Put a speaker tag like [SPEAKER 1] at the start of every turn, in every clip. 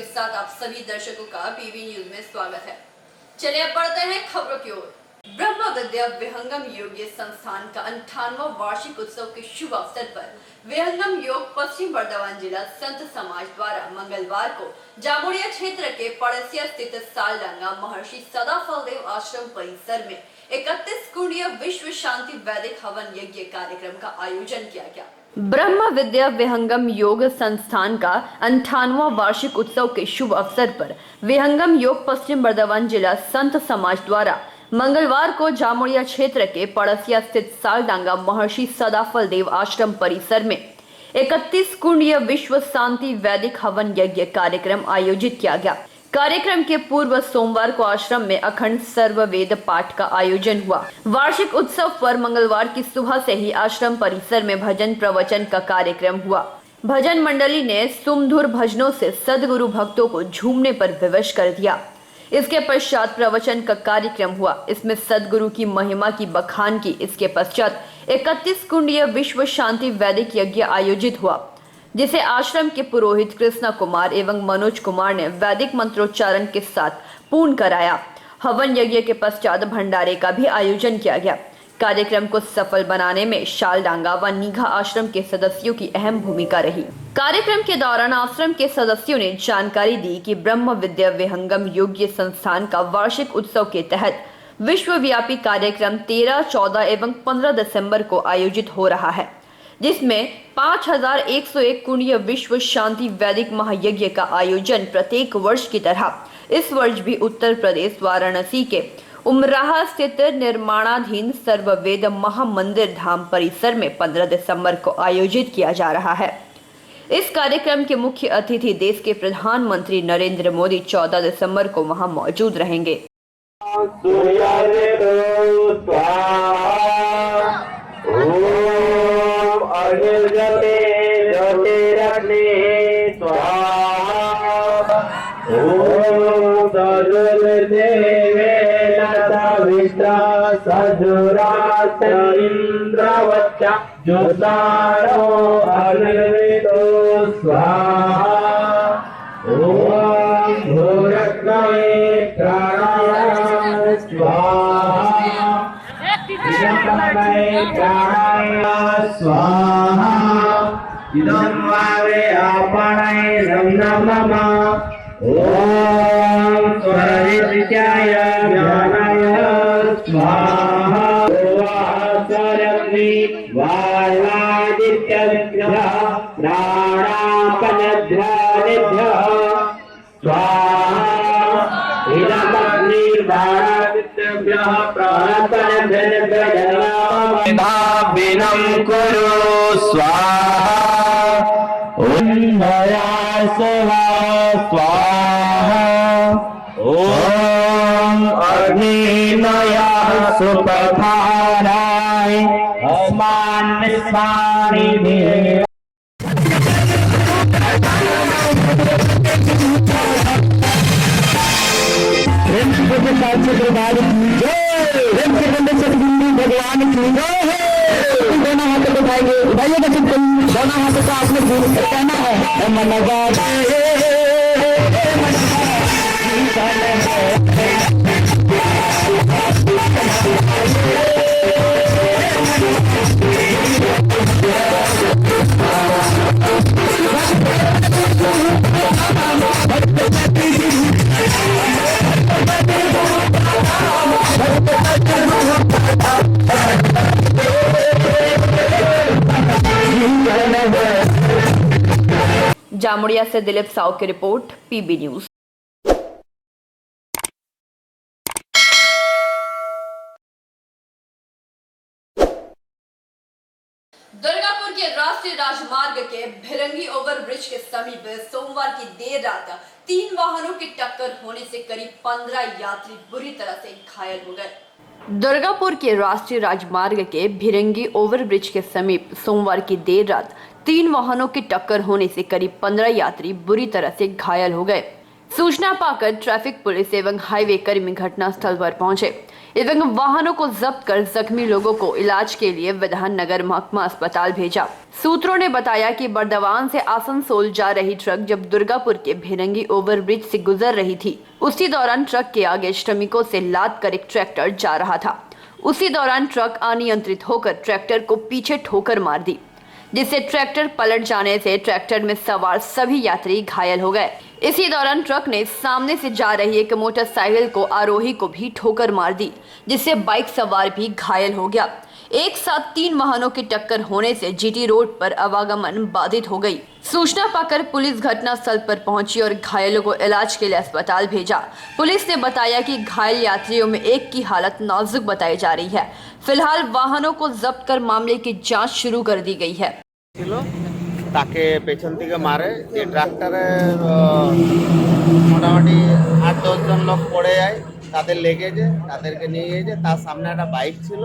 [SPEAKER 1] साथ आप सभी दर्शकों का पीबी न्यूज में स्वागत है। चलिए अब बढ़ते हैं खबरों की ओर। ब्रह्म विद्या विहंगम योग्य संस्थान का 58वां वार्षिक उत्सव के शुभ अवसर पर विहंगम योग पश्चिम बर्धमान जिला संत समाज द्वारा मंगलवार को जामुड़िया क्षेत्र के पड़सिया स्थित सालडांगा महर्षि सदाफलदेव आश्रम परिसर में 31 कुंडीय विश्व शांति वैदिक हवन यज्ञ कार्यक्रम का आयोजन किया गया। ब्रह्म विद्या विहंगम योग संस्थान का 58वां वार्षिक उत्सव के शुभ अवसर पर विहंगम योग पश्चिम बर्धमान जिला संत समाज द्वारा मंगलवार को जामुड़िया क्षेत्र के पड़सिया स्थित सालडांगा महर्षि सदाफलदेव आश्रम परिसर में 31 कुंडीय विश्व शांति वैदिक हवन यज्ञ कार्यक्रम आयोजित किया गया। कार्यक्रम के पूर्व सोमवार को आश्रम में अखंड सर्ववेद पाठ का आयोजन हुआ। वार्षिक उत्सव पर मंगलवार की सुबह से ही आश्रम परिसर में भजन प्रवचन का कार्यक्रम हुआ। भजन मंडली ने सुमधुर भजनों से सदगुरु भक्तों को झूमने पर विवश कर दिया। इसके पश्चात प्रवचन का कार्यक्रम हुआ। इसमें सदगुरु की महिमा की बखान की। इसके पश्चात 31 कुंडीय विश्व शांति वैदिक यज्ञ आयोजित हुआ, जिसे आश्रम के पुरोहित कृष्णा कुमार एवं मनोज कुमार ने वैदिक मंत्रोच्चारण के साथ पूर्ण कराया। हवन यज्ञ के पश्चात भंडारे का भी आयोजन किया गया। कार्यक्रम को सफल बनाने में शालडांगा व नीघा आश्रम के सदस्यों की अहम भूमिका रही। कार्यक्रम के दौरान आश्रम के सदस्यों ने जानकारी दी कि ब्रह्म विद्या विहंगम योग्य संस्थान का वार्षिक उत्सव के तहत विश्वव्यापी कार्यक्रम 13, 14 एवं 15 दिसंबर को आयोजित हो रहा है, जिसमें 5101 कुंडीय विश्व शांति वैदिक महायज्ञ का आयोजन प्रत्येक वर्ष की तरह इस वर्ष भी उत्तर प्रदेश वाराणसी के उमराह स्थित निर्माणाधीन सर्ववेद महामंदिर धाम परिसर में 15 दिसंबर को आयोजित किया जा रहा है। इस कार्यक्रम के मुख्य अतिथि देश के प्रधानमंत्री नरेंद्र मोदी 14 दिसंबर को वहां मौजूद रहेंगे।
[SPEAKER 2] इंद्रवच्चा ज्योतारो अग्निवेदो स्वाहा ओम भूरग्नये प्राणाय स्वाहा इदमये प्राणाय स्वाहा इदं वावे आपणे नमः ओम स्वरविद्याय ज्ञानाय स्वाहा वादित्यभ्यः प्राणापनध्यानेभ्यः स्वाहा इदमग्निर्वादित्यभ्यः प्राणापनध्यानेभ्यः विनं कुरु स्वाहा ॐ मया सेवा स्वाहा ॐ अग्निमया सुपथाराय अस्मान् स्वामिभिः भगवान की दोनों हाथ उठाएंगे, उठाइएगा चित्त, दोनों हाथों को आपने कहना है
[SPEAKER 1] जामुड़िया से दिलीप साव की रिपोर्ट, पीबी न्यूज। दुर्गापुर के राष्ट्रीय राजमार्ग के भिरंगी ओवरब्रिज के समीप सोमवार की देर रात 3 वाहनों की टक्कर होने से करीब 15 यात्री बुरी तरह से घायल हो गए। दुर्गापुर के राष्ट्रीय राजमार्ग के भिरंगी ओवरब्रिज के समीप सोमवार की देर रात 3 वाहनों की टक्कर होने से करीब 15 यात्री बुरी तरह से घायल हो गए। सूचना पाकर ट्रैफिक पुलिस एवं हाईवे कर्मी घटनास्थल पर पहुंचे। एवं वाहनों को जब्त कर जख्मी लोगों को इलाज के लिए विधाननगर महकमा अस्पताल भेजा। सूत्रों ने बताया कि बर्दवान से आसनसोल जा रही ट्रक जब दुर्गापुर के भिरंगी ओवरब्रिज से गुजर रही थी, उसी दौरान ट्रक के आगे श्रमिकों से लाद कर एक ट्रैक्टर जा रहा था। उसी दौरान ट्रक अनियंत्रित होकर ट्रैक्टर को पीछे ठोकर मार दी, जिससे ट्रैक्टर पलट जाने से ट्रैक्टर में सवार सभी यात्री घायल हो गए। इसी दौरान ट्रक ने सामने से जा रही एक मोटरसाइकिल को आरोही को भी ठोकर मार दी, जिससे बाइक सवार भी घायल हो गया। एक साथ 3 वाहनों की टक्कर होने से जीटी रोड पर आवागमन बाधित हो गई। सूचना पाकर पुलिस घटनास्थल पर पहुंची और घायलों को इलाज के लिए अस्पताल भेजा। पुलिस ने बताया कि घायल यात्रियों में एक की हालत नाजुक बताई जा रही है। फिलहाल वाहनों को जब्त कर मामले की जांच शुरू कर दी गई है।
[SPEAKER 3] তাকে পেছন থেকে মারে যে ট্রাক্টরে মোটামুটি 8-10 জন লোক পড়ে যায়, তাদের লেগেছে, তাদেরকে নিয়ে গিয়েছে। তার সামনে একটা বাইক ছিল,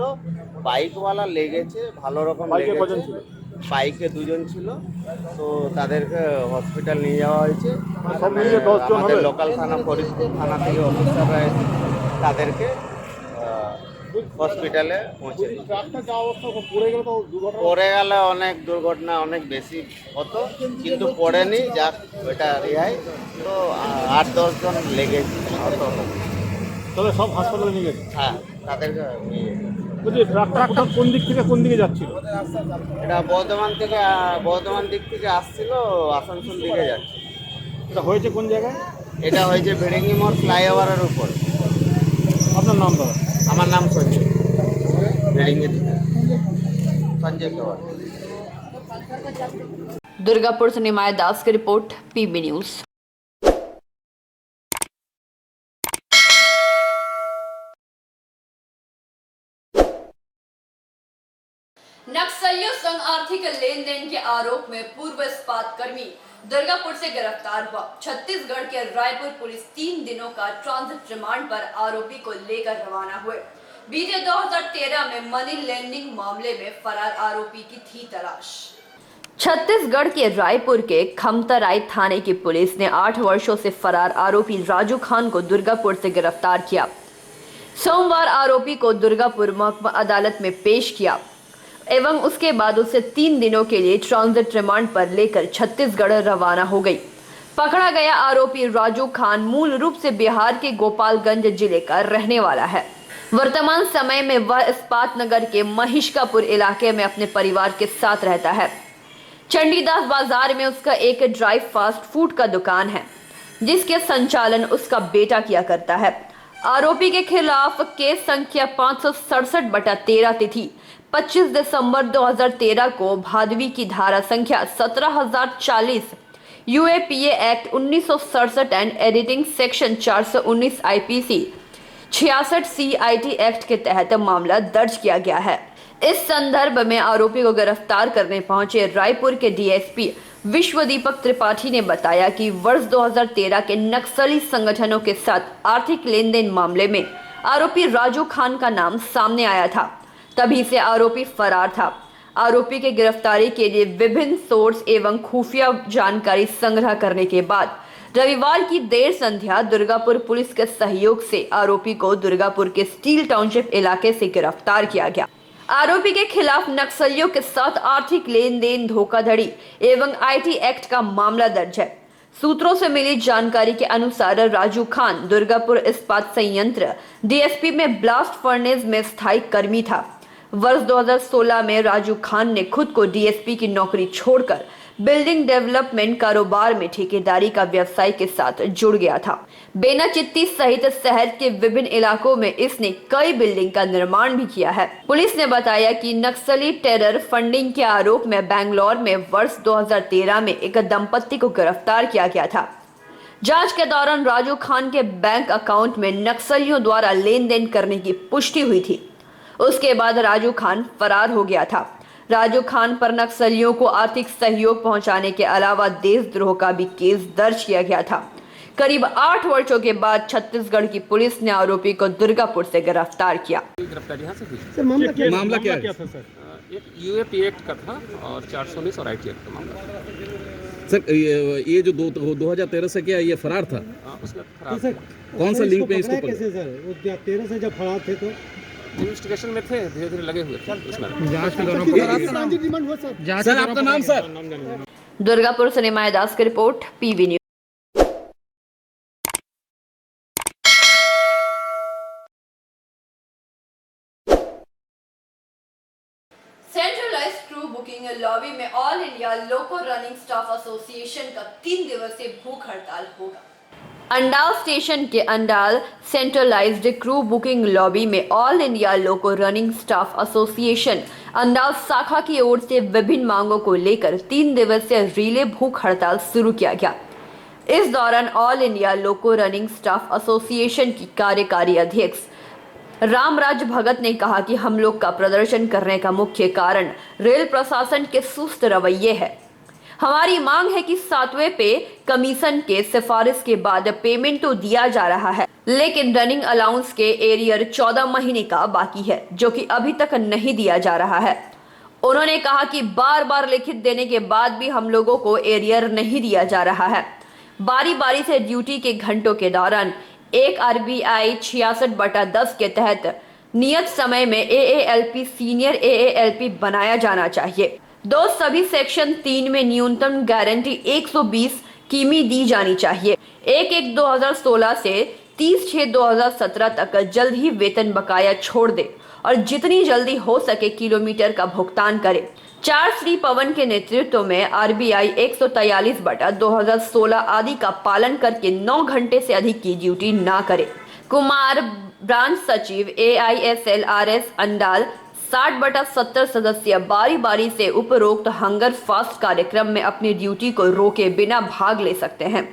[SPEAKER 3] বাইকওয়ালা লেগেছে, ভালো রকম লেগেছে। বাইকে 2 জন ছিল, তো তাদেরকে হসপিটাল নিয়ে যাওয়া হয়েছে। আমাদের লোকাল থানা ফরিদপুর থানা থেকে অফিসাররা এসে তাদেরকে হসপিটালে পৌঁছে পড়ে গেলে অনেক দুর্ঘটনা অনেক বেশি হতো, কিন্তু পড়েনি, যাক ওইটা রেহাই। তো 8-10 জন লেগেছে আহত।
[SPEAKER 4] তবে সব হাসপাতালে নিয়ে গেছে।
[SPEAKER 3] হ্যাঁ, তাদেরকে নিয়ে গেছে।
[SPEAKER 4] বলছি ট্রাকটা কোন দিক থেকে কোন দিকে যাচ্ছিল?
[SPEAKER 3] এটা বর্ধমান দিক থেকে আসছিল, আসানসোল দিকে যাচ্ছে।
[SPEAKER 4] এটা হয়েছে কোন জায়গায়?
[SPEAKER 3] এটা হয়েছে ভেড়িঙ্গি মোড় ফ্লাইওভারের উপর।
[SPEAKER 4] আপনার নাম দাদা?
[SPEAKER 3] আমার নাম সঞ্জয়, ভেড়িঙ্গি থেকে সঞ্জয় पवार।
[SPEAKER 1] दुर्गापुर से निमाय दास की रिपोर्ट, पीबी न्यूज। नक्सलियों संग आर्थिक लेन देन के आरोप में पूर्व इस्पात कर्मी दुर्गापुर से गिरफ्तार हुआ। छत्तीसगढ़ के रायपुर पुलिस 3 दिनों का ट्रांजिट रिमांड पर आरोपी को लेकर रवाना हुए। बीते 2013 में मनी लेंडिंग मामले में फरार आरोपी की थी तलाश। छत्तीसगढ़ के रायपुर के खमतराई थाने की पुलिस ने 8 वर्षों से फरार आरोपी राजू खान को दुर्गापुर से गिरफ्तार किया। सोमवार आरोपी को दुर्गापुर महकमा अदालत में पेश किया एवं उसके बाद उसे 3 दिनों के लिए ट्रांजिट रिमांड पर लेकर छत्तीसगढ़ रवाना हो गई। पकड़ा गया आरोपी राजू खान मूल रूप से बिहार के गोपालगंज जिले का रहने वाला है। वर्तमान समय में वह इस्पात नगर के महिषकापुर इलाके में अपने परिवार के साथ रहता है। चंडीदास बाजार में उसका एक ड्राई फास्ट फूड का दुकान है, जिसके संचालन उसका बेटा किया करता है। आरोपी के खिलाफ केस संख्या 567/13 तिथि 25 दिसंबर 2013 को भादवी की धारा संख्या 17040 UAPA act 1967 and editing section 419 IPC 66 CIT act के तहत मामला दर्ज किया गया है। इस संदर्भ में आरोपी को गिरफ्तार करने पहुंचे रायपुर के डीएसपी विश्वदीपक त्रिपाठी ने बताया कि वर्ष 2013 के नक्सली संगठनों के साथ आर्थिक लेन देन मामले में आरोपी राजू खान का नाम सामने आया था, तभी से आरोपी फरार था। आरोपी के गिरफ्तारी के लिए विभिन्न सोर्स एवं खुफिया जानकारी संग्रह करने के बाद रविवार की देर संध्या दुर्गापुर पुलिस के सहयोग से आरोपी को दुर्गापुर के स्टील टाउनशिप इलाके से गिरफ्तार किया गया। आरोपी के खिलाफ नक्सलियों के साथ आर्थिक लेन देन, धोखाधड़ी एवं आईटी एक्ट का मामला दर्ज है। सूत्रों से मिली जानकारी के अनुसार राजू खान दुर्गापुर इस्पात संयंत्र डीएसपी में ब्लास्ट फर्नेस में स्थायी कर्मी था। वर्ष 2016 में राजू खान ने खुद को डीएसपी की नौकरी छोड़कर बिल्डिंग डेवलपमेंट कारोबार में ठेकेदारी का व्यवसाय के साथ जुड़ गया था। बेनाचित्ती सहित शहर के विभिन्न इलाकों में इसने कई बिल्डिंग का निर्माण भी किया है। पुलिस ने बताया कि नक्सली टेरर फंडिंग के आरोप में बेंगलोर में वर्ष 2013 में एक दंपत्ति को गिरफ्तार किया गया था। जांच के दौरान राजू खान के बैंक अकाउंट में नक्सलियों द्वारा लेन देन करने की पुष्टि हुई थी। उसके बाद राजू खान फरार हो गया था। राजू खान पर नक्सलियों को आर्थिक सहयोग पहुंचाने के अलावा देशद्रोह का भी केस दर्ज किया गया था। करीब 8 वर्षों के बाद छत्तीसगढ़ की पुलिस ने आरोपी को दुर्गापुर से गिरफ्तार किया।
[SPEAKER 5] गिरफ्तार यहाँ से हुई।
[SPEAKER 4] मामला क्या था सर?
[SPEAKER 5] एक यूएपी एक्ट का था और 419 और आईटी एक्ट का मामला था। सर ये जो 2013 से क्या ये फरार था? कौन सा लिंक पे इसको
[SPEAKER 6] कैसे सर वो 13 से जब फरार थे तो
[SPEAKER 7] इन्वेस्टिगेशन में थे, धीरे धीरे लगे हुए थे उसमें।
[SPEAKER 5] सर आपका नाम सर?
[SPEAKER 1] दुर्गापुर से निमाय दास की report, PB news. Centralised crew booking lobby में all India loco running staff association का 3 दिवसीय भूख हड़ताल होगा। अंडाल स्टेशन के Andal centralised crew booking lobby में all India loco running staff association Andal शाखा की ओर से विभिन्न मांगों को लेकर 3 दिवसीय रिले भूख हड़ताल शुरू किया गया। इस दौरान all India loco running staff association की कार्यकारी अध्यक्ष रामराज भगत ने कहा कि हम लोग का प्रदर्शन करने का मुख्य कारण रेल प्रशासन के सुस्त रवैये है। हमारी मांग है कि 7वें पे कमीशन के सिफारिश के बाद पेमेंट तो दिया जा रहा है, लेकिन रनिंग अलाउंस के एरियर 14 महीने का बाकी है, जो कि अभी तक नहीं दिया जा रहा है। उन्होंने कहा कि बार बार लिखित देने के बाद भी हम लोगों को एरियर नहीं दिया जा रहा है। बारी बारी से ड्यूटी के घंटों के दौरान एक RBI 66/10 के तहत नियत समय में AALP सीनियर AALP बनाया जाना चाहिए। सभी सेक्शन 3 में न्यूनतम गारंटी 120 किमी दी जानी चाहिए। 1/1/2016 से 30/6/2017 तक जल्द ही वेतन बकाया छोड़ दे और जितनी जल्दी हो सके किलोमीटर का भुगतान करे। 4 श्री पवन के नेतृत्व में RBI 143/2016 आदि का पालन करके 9 घंटे से अधिक की ड्यूटी ना करे। कुमार ब्रांच सचिव AISLRS अंडाल 60/70 सदस्य बारी बारी से उपरोक्त हंगर फास्ट कार्यक्रम में अपनी ड्यूटी को रोके बिना भाग ले सकते हैं।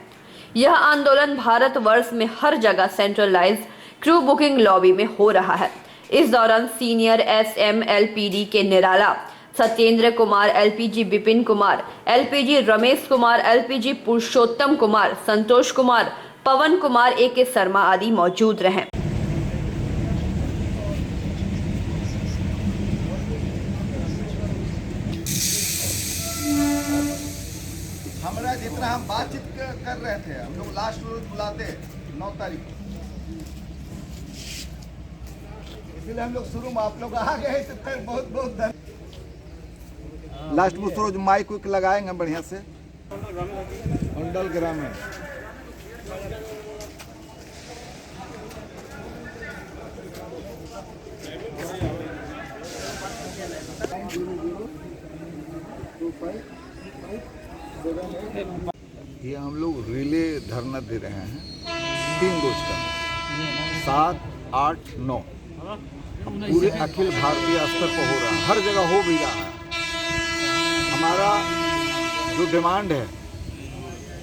[SPEAKER 1] यह आंदोलन भारतवर्ष में हर जगह सेंट्रलाइज्ड क्रू बुकिंग लॉबी में हो रहा है। इस दौरान सीनियर SM LPD के निराला, Satyendra Kumar, LPG Vipin Kumar, LPG Ramesh Kumar, LPG पुरुषोत्तम कुमार, संतोष कुमार, पवन कुमार, AK शर्मा आदि मौजूद रहे।
[SPEAKER 8] हमारा जितना हम बातचीत कर रहे थे, हम लोग लास्ट रोज बुलाते 9 तारीख को, इसलिए हम लोग शुरू में आप लोग आ गए तो फिर बहुत बहुत धन्यवाद। लास्ट में रोज माइक उइक लगाएंगे बढ़िया से। अंडल ग्रामीण ये हम लोग रिले धरना दे रहे हैं 3 रोज का, 7, 8, 9 पूरे अखिल भारतीय स्तर पर हो रहा है, हर जगह हो भी रहा है। हमारा जो डिमांड है,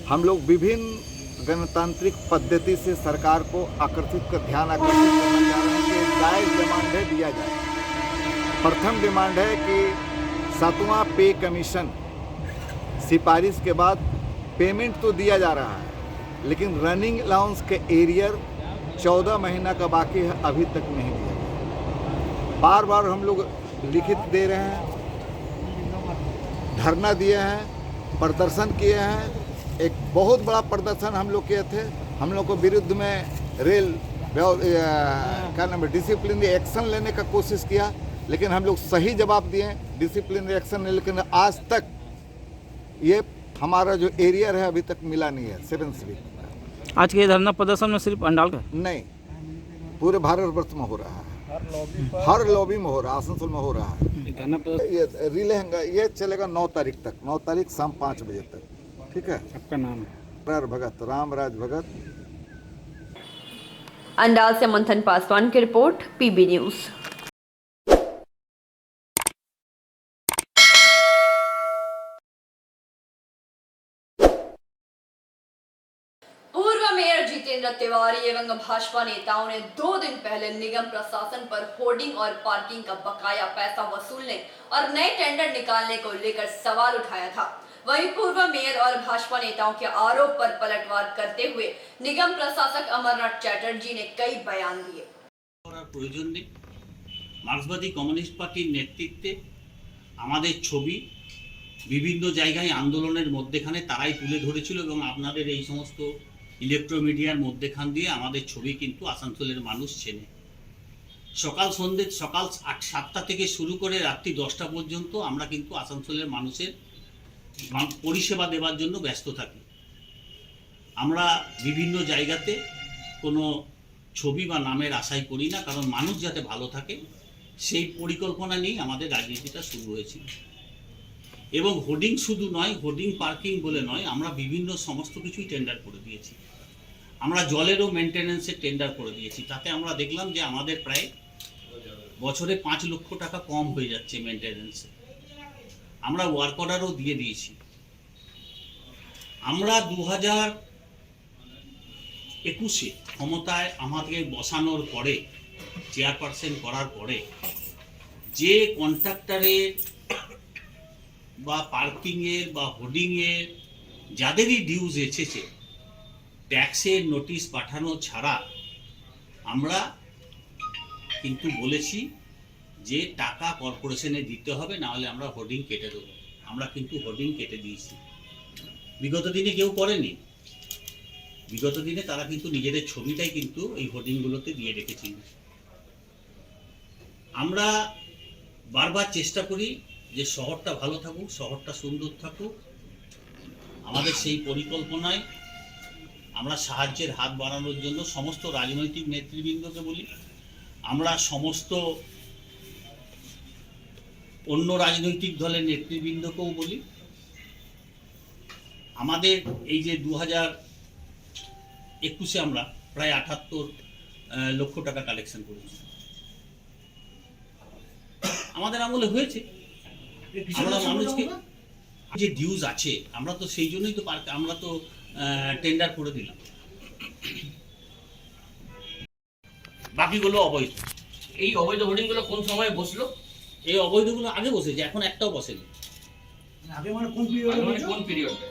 [SPEAKER 8] हम लोग विभिन्न गणतांत्रिक पद्धति से सरकार को आकर्षित कर ध्यान आकर्षित करना चाह रहे हैं कि जायज़ डिमांड है दिया जाए। प्रथम डिमांड है कि 7वां पे कमीशन सिफारिश के बाद पेमेंट तो दिया जा रहा है, लेकिन रनिंग अलाउंस के एरियर 14 महीना का बाकी है, अभी तक नहीं दिया गया। बार बार हम लोग लिखित दे रहे हैं, धरना दिए हैं, प्रदर्शन किए हैं। एक बहुत बड़ा प्रदर्शन हम लोग किए थे। हम लोग को विरुद्ध में रेल क्या नाम है डिसिप्लिनरी एक्शन लेने का कोशिश किया, लेकिन हम लोग सही जवाब दिए डिसिप्लिनरी एक्शन ने, लेकिन आज तक ये हमारा जो एरियर है अभी तक मिला नहीं है 7 श्री।
[SPEAKER 7] आज के धरना प्रदर्शन में सिर्फ अंडाल का
[SPEAKER 8] नहीं, पूरे भारतवर्ष में हो रहा है, हर लॉबी में हो रहा है, आसनसोल में हो रहा है। ये रिले ये चलेगा 9 तारीख तक, 9 तारीख शाम 5 बजे तक। ठीक है।
[SPEAKER 4] आपका नाम?
[SPEAKER 8] भगत, रामराज भगत।
[SPEAKER 1] अंडाल से मंथन पासवान की रिपोर्ट, पीबी न्यूज। पूर्व मेयर जितेंद्र तिवारी एवं भाजपा नेताओं ने 2 दिन पहले निगम प्रशासन पर होर्डिंग और पार्किंग का बकाया पैसा वसूलने और नए टेंडर निकालने को लेकर सवाल उठाया था। वहीं पूर्व मेयर और भाजपा नेताओं के आरोप पर पलटवार करते हुए निगम प्रशासक अमरनाथ चैटर्जी ने कई बयान दिए।
[SPEAKER 9] প্রয়োজন নেই, মার্ক্সবাদী কমিউনিস্ট পার্টির নেতৃত্বে আমাদের ছবি বিভিন্ন জায়গায় আন্দোলনের মধ্যেখানে তারাই তুলে ধরেছিল এবং আপনাদের এই সমস্ত ইলেকট্রোমিডিয়ার মধ্যেখান দিয়ে আমাদের ছবি কিন্তু আসানসোলের মানুষ চেনে। সকাল 7টা থেকে শুরু করে রাত্রি 10টা পর্যন্ত আমরা কিন্তু আসানসোলের মানুষের পরিষেবা দেওয়ার জন্য ব্যস্ত থাকি। আমরা বিভিন্ন জায়গাতে কোনো ছবি বা নামের আশাই করি না, কারণ মানুষ যাতে ভালো থাকে সেই পরিকল্পনা নিয়েই আমাদের রাজনীতিটা শুরু হয়েছিল। এবং হোর্ডিং শুধু নয়, হোর্ডিং পার্কিং বলে নয়, আমরা বিভিন্ন সমস্ত কিছুই টেন্ডার করে দিয়েছি। আমরা জলেরও মেনটেন্যান্সের টেন্ডার করে দিয়েছি। তাতে আমরা দেখলাম যে আমাদের প্রায় বছরে 5 লক্ষ টাকা কম হয়ে যাচ্ছে মেনটেন্যান্সে। আমরা ওয়ার্ক অর্ডারও দিয়ে দিয়েছি। আমরা 2021-এ ক্ষমতায় আমাদের বসানোর পরে, চেয়ারপারসন করার পরে, যে কন্ট্রাক্টরের বা পার্কিংয়ের বা হোর্ডিংয়ের যাদেরই ডিউজ এসেছে, ট্যাক্সের নোটিশ পাঠানো ছাড়া আমরা কিন্তু বলেছি যে টাকা কর্পোরেশনে দিতে হবে, না হলে আমরা হোর্ডিং কেটে দেবো। আমরা কিন্তু হোর্ডিং কেটে দিয়েছি। বিগত দিনে কেউ করেনি। বিগত দিনে তারা কিন্তু নিজেদের ছবিটাই কিন্তু এই হোর্ডিংগুলোতে দিয়ে রেখেছিল। আমরা বারবার চেষ্টা করি যে শহরটা ভালো থাকুক, শহরটা সুন্দর থাকুক। আমাদের সেই পরিকল্পনায় আমরা সাহায্যের হাত বাড়ানোর জন্য সমস্ত রাজনৈতিক নেতৃবৃন্দকে বলি, আমরা সমস্ত অন্য রাজনৈতিক দলের নেতৃবৃন্দকেও বলি। আমাদের এই যে 2021-এ আমরা প্রায় 78 লক্ষ টাকা কালেকশন করেছি। আমাদের আমলে হয়েছে। আমরা মানুষকে যে ডিউজ আছে, আমরা তো সেই জন্যই তো আমরা তো টেন্ডার করে দিলাম। বাকিগুলো অবৈধ।
[SPEAKER 7] এই অবৈধ হোর্ডিংগুলো কোন সময় বসলো?
[SPEAKER 9] এই অবৈধগুলো আগে বসেছে, এখন একটাও বসেনি।
[SPEAKER 6] আগে মানে কোন
[SPEAKER 7] কোন পিরিয়ডে?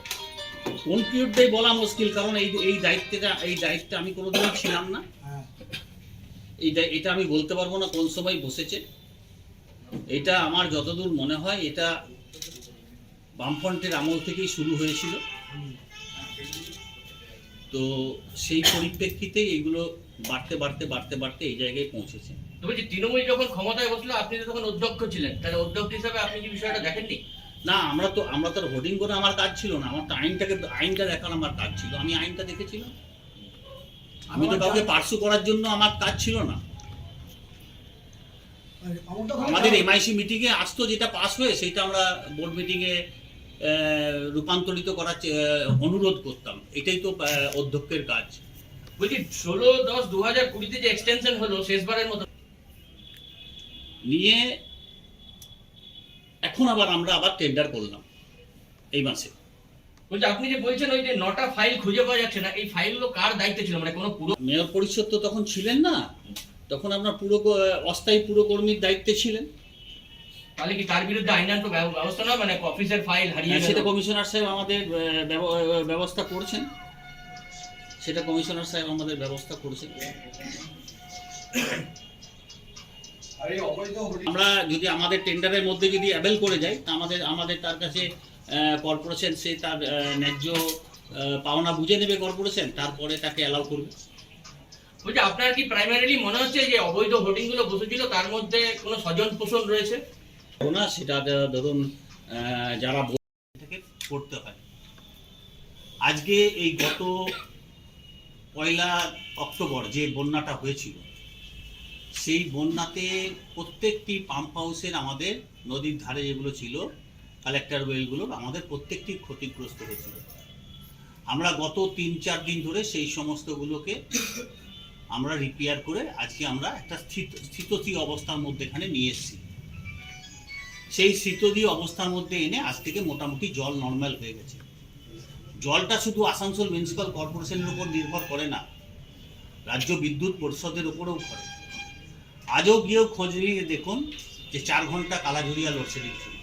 [SPEAKER 9] কোন পিরিয়ডটাই বলা মুশকিল, কারণ এই দায়িত্বে আমি কোনোদিনই ছিলাম না। এটা আমি বলতে পারবো না কোন সময় বসেছে। এটা আমার যতদূর মনে হয় এটা বামফ্রন্টের আমল থেকেই শুরু হয়েছিল। তো সেই পরিপ্রেক্ষিতে এইগুলো বাড়তে বাড়তে বাড়তে বাড়তে এই জায়গায় পৌঁছেছে।
[SPEAKER 7] তো বলছি, তৃণমূল যখন ক্ষমতায় বসলো আপনি তো তখন অধ্যক্ষ ছিলেন, তাহলে অধ্যক্ষ হিসাবে আপনি কি বিষয়টা দেখেননি?
[SPEAKER 9] না, আমরা তো হোর্ডিং করে আমার কাজ ছিল না। আমার তো আইনটা দেখার আমার কাজ ছিল। আমি আইনটা দেখেছিলাম। আমি তো কাউকে পার্সু করার জন্য আমার কাজ ছিল না। আমাদের এমআইসি মিটিংয়ে আসতো, যেটা পাস হয়ে সেটা আমরা বোর্ড মিটিংয়ে রূপান্তরিত করার অনুরোধ করতাম। এটাই তো অধ্যক্ষের কাজ।
[SPEAKER 7] বলছি 16/10/2020-তে যে এক্সটেনশন হলো শেষবারের মতো
[SPEAKER 9] নিয়ে এখন আমরা আবার টেন্ডার করলাম এই মাসে।
[SPEAKER 7] বলছি, আপনি যে বলছেন ওই যে 9টা ফাইল খুঁজে পাওয়া যাচ্ছে না, এই ফাইলগুলো কার দায়িত্বে ছিল? মানে কোনো পুরো
[SPEAKER 9] মেয়র পরিষদ তো তখন ছিলেন না, তখন আপনার পুরো অস্থায়ী পুরকর্মীর দায়িত্বে ছিলেন।
[SPEAKER 7] তাহলে কি তার বিরুদ্ধে আইনানুগ ব্যবস্থা নয়? মানে অফিসের ফাইল হারিয়ে গেল,
[SPEAKER 9] সেটা কমিশনার সাহেব আমাদের ব্যবস্থা করছেন। সেটা কমিশনার সাহেব আমাদের ব্যবস্থা করছেন। আমরা যদি আমাদের টেন্ডারের মধ্যে যদি অ্যাভেল করে যাই, তা আমাদের তার কাছে কর্পোরেশন সে তার ন্যায্য পাওনা বুঝে নেবে কর্পোরেশন, তারপরে তাকে অ্যালাউ করবে।
[SPEAKER 7] বলছি, আপনার কি প্রাইমারিলি মনে হচ্ছে যে অবৈধ হোর্ডিংগুলো বসেছিল তার মধ্যে কোনো স্বজন পোষণ রয়েছে?
[SPEAKER 9] না, সেটা ধরুন যারা থেকে করতে হয়। আজকে এই গত 1 অক্টোবর যে বন্যাটা হয়েছিল, সেই বন্যাতে প্রত্যেকটি পাম্প হাউসের আমাদের নদীর ধারে যেগুলো ছিল কালেক্টর ওয়েলগুলোর আমাদের প্রত্যেকটি ক্ষতিগ্রস্ত হয়েছিল। আমরা গত 3-4 দিন ধরে সেই সমস্তগুলোকে আমরা রিপেয়ার করে আজকে আমরা একটা স্থিতশীল অবস্থার মধ্যে এখানে নিয়ে এসেছি। সেই স্থিতশীল অবস্থার মধ্যে এনে আজ থেকে মোটামুটি জল নর্মাল হয়ে গেছে। জলটা শুধু আসানসোল মিউনিসিপ্যাল কর্পোরেশনের উপর নির্ভর করে না, রাজ্য বিদ্যুৎ পরিষদের উপরেও করে। আজও গিয়েও খোঁজ নিয়ে দেখুন যে 4 ঘন্টা কালাঝুরিয়া লোডশেডিং ছিল।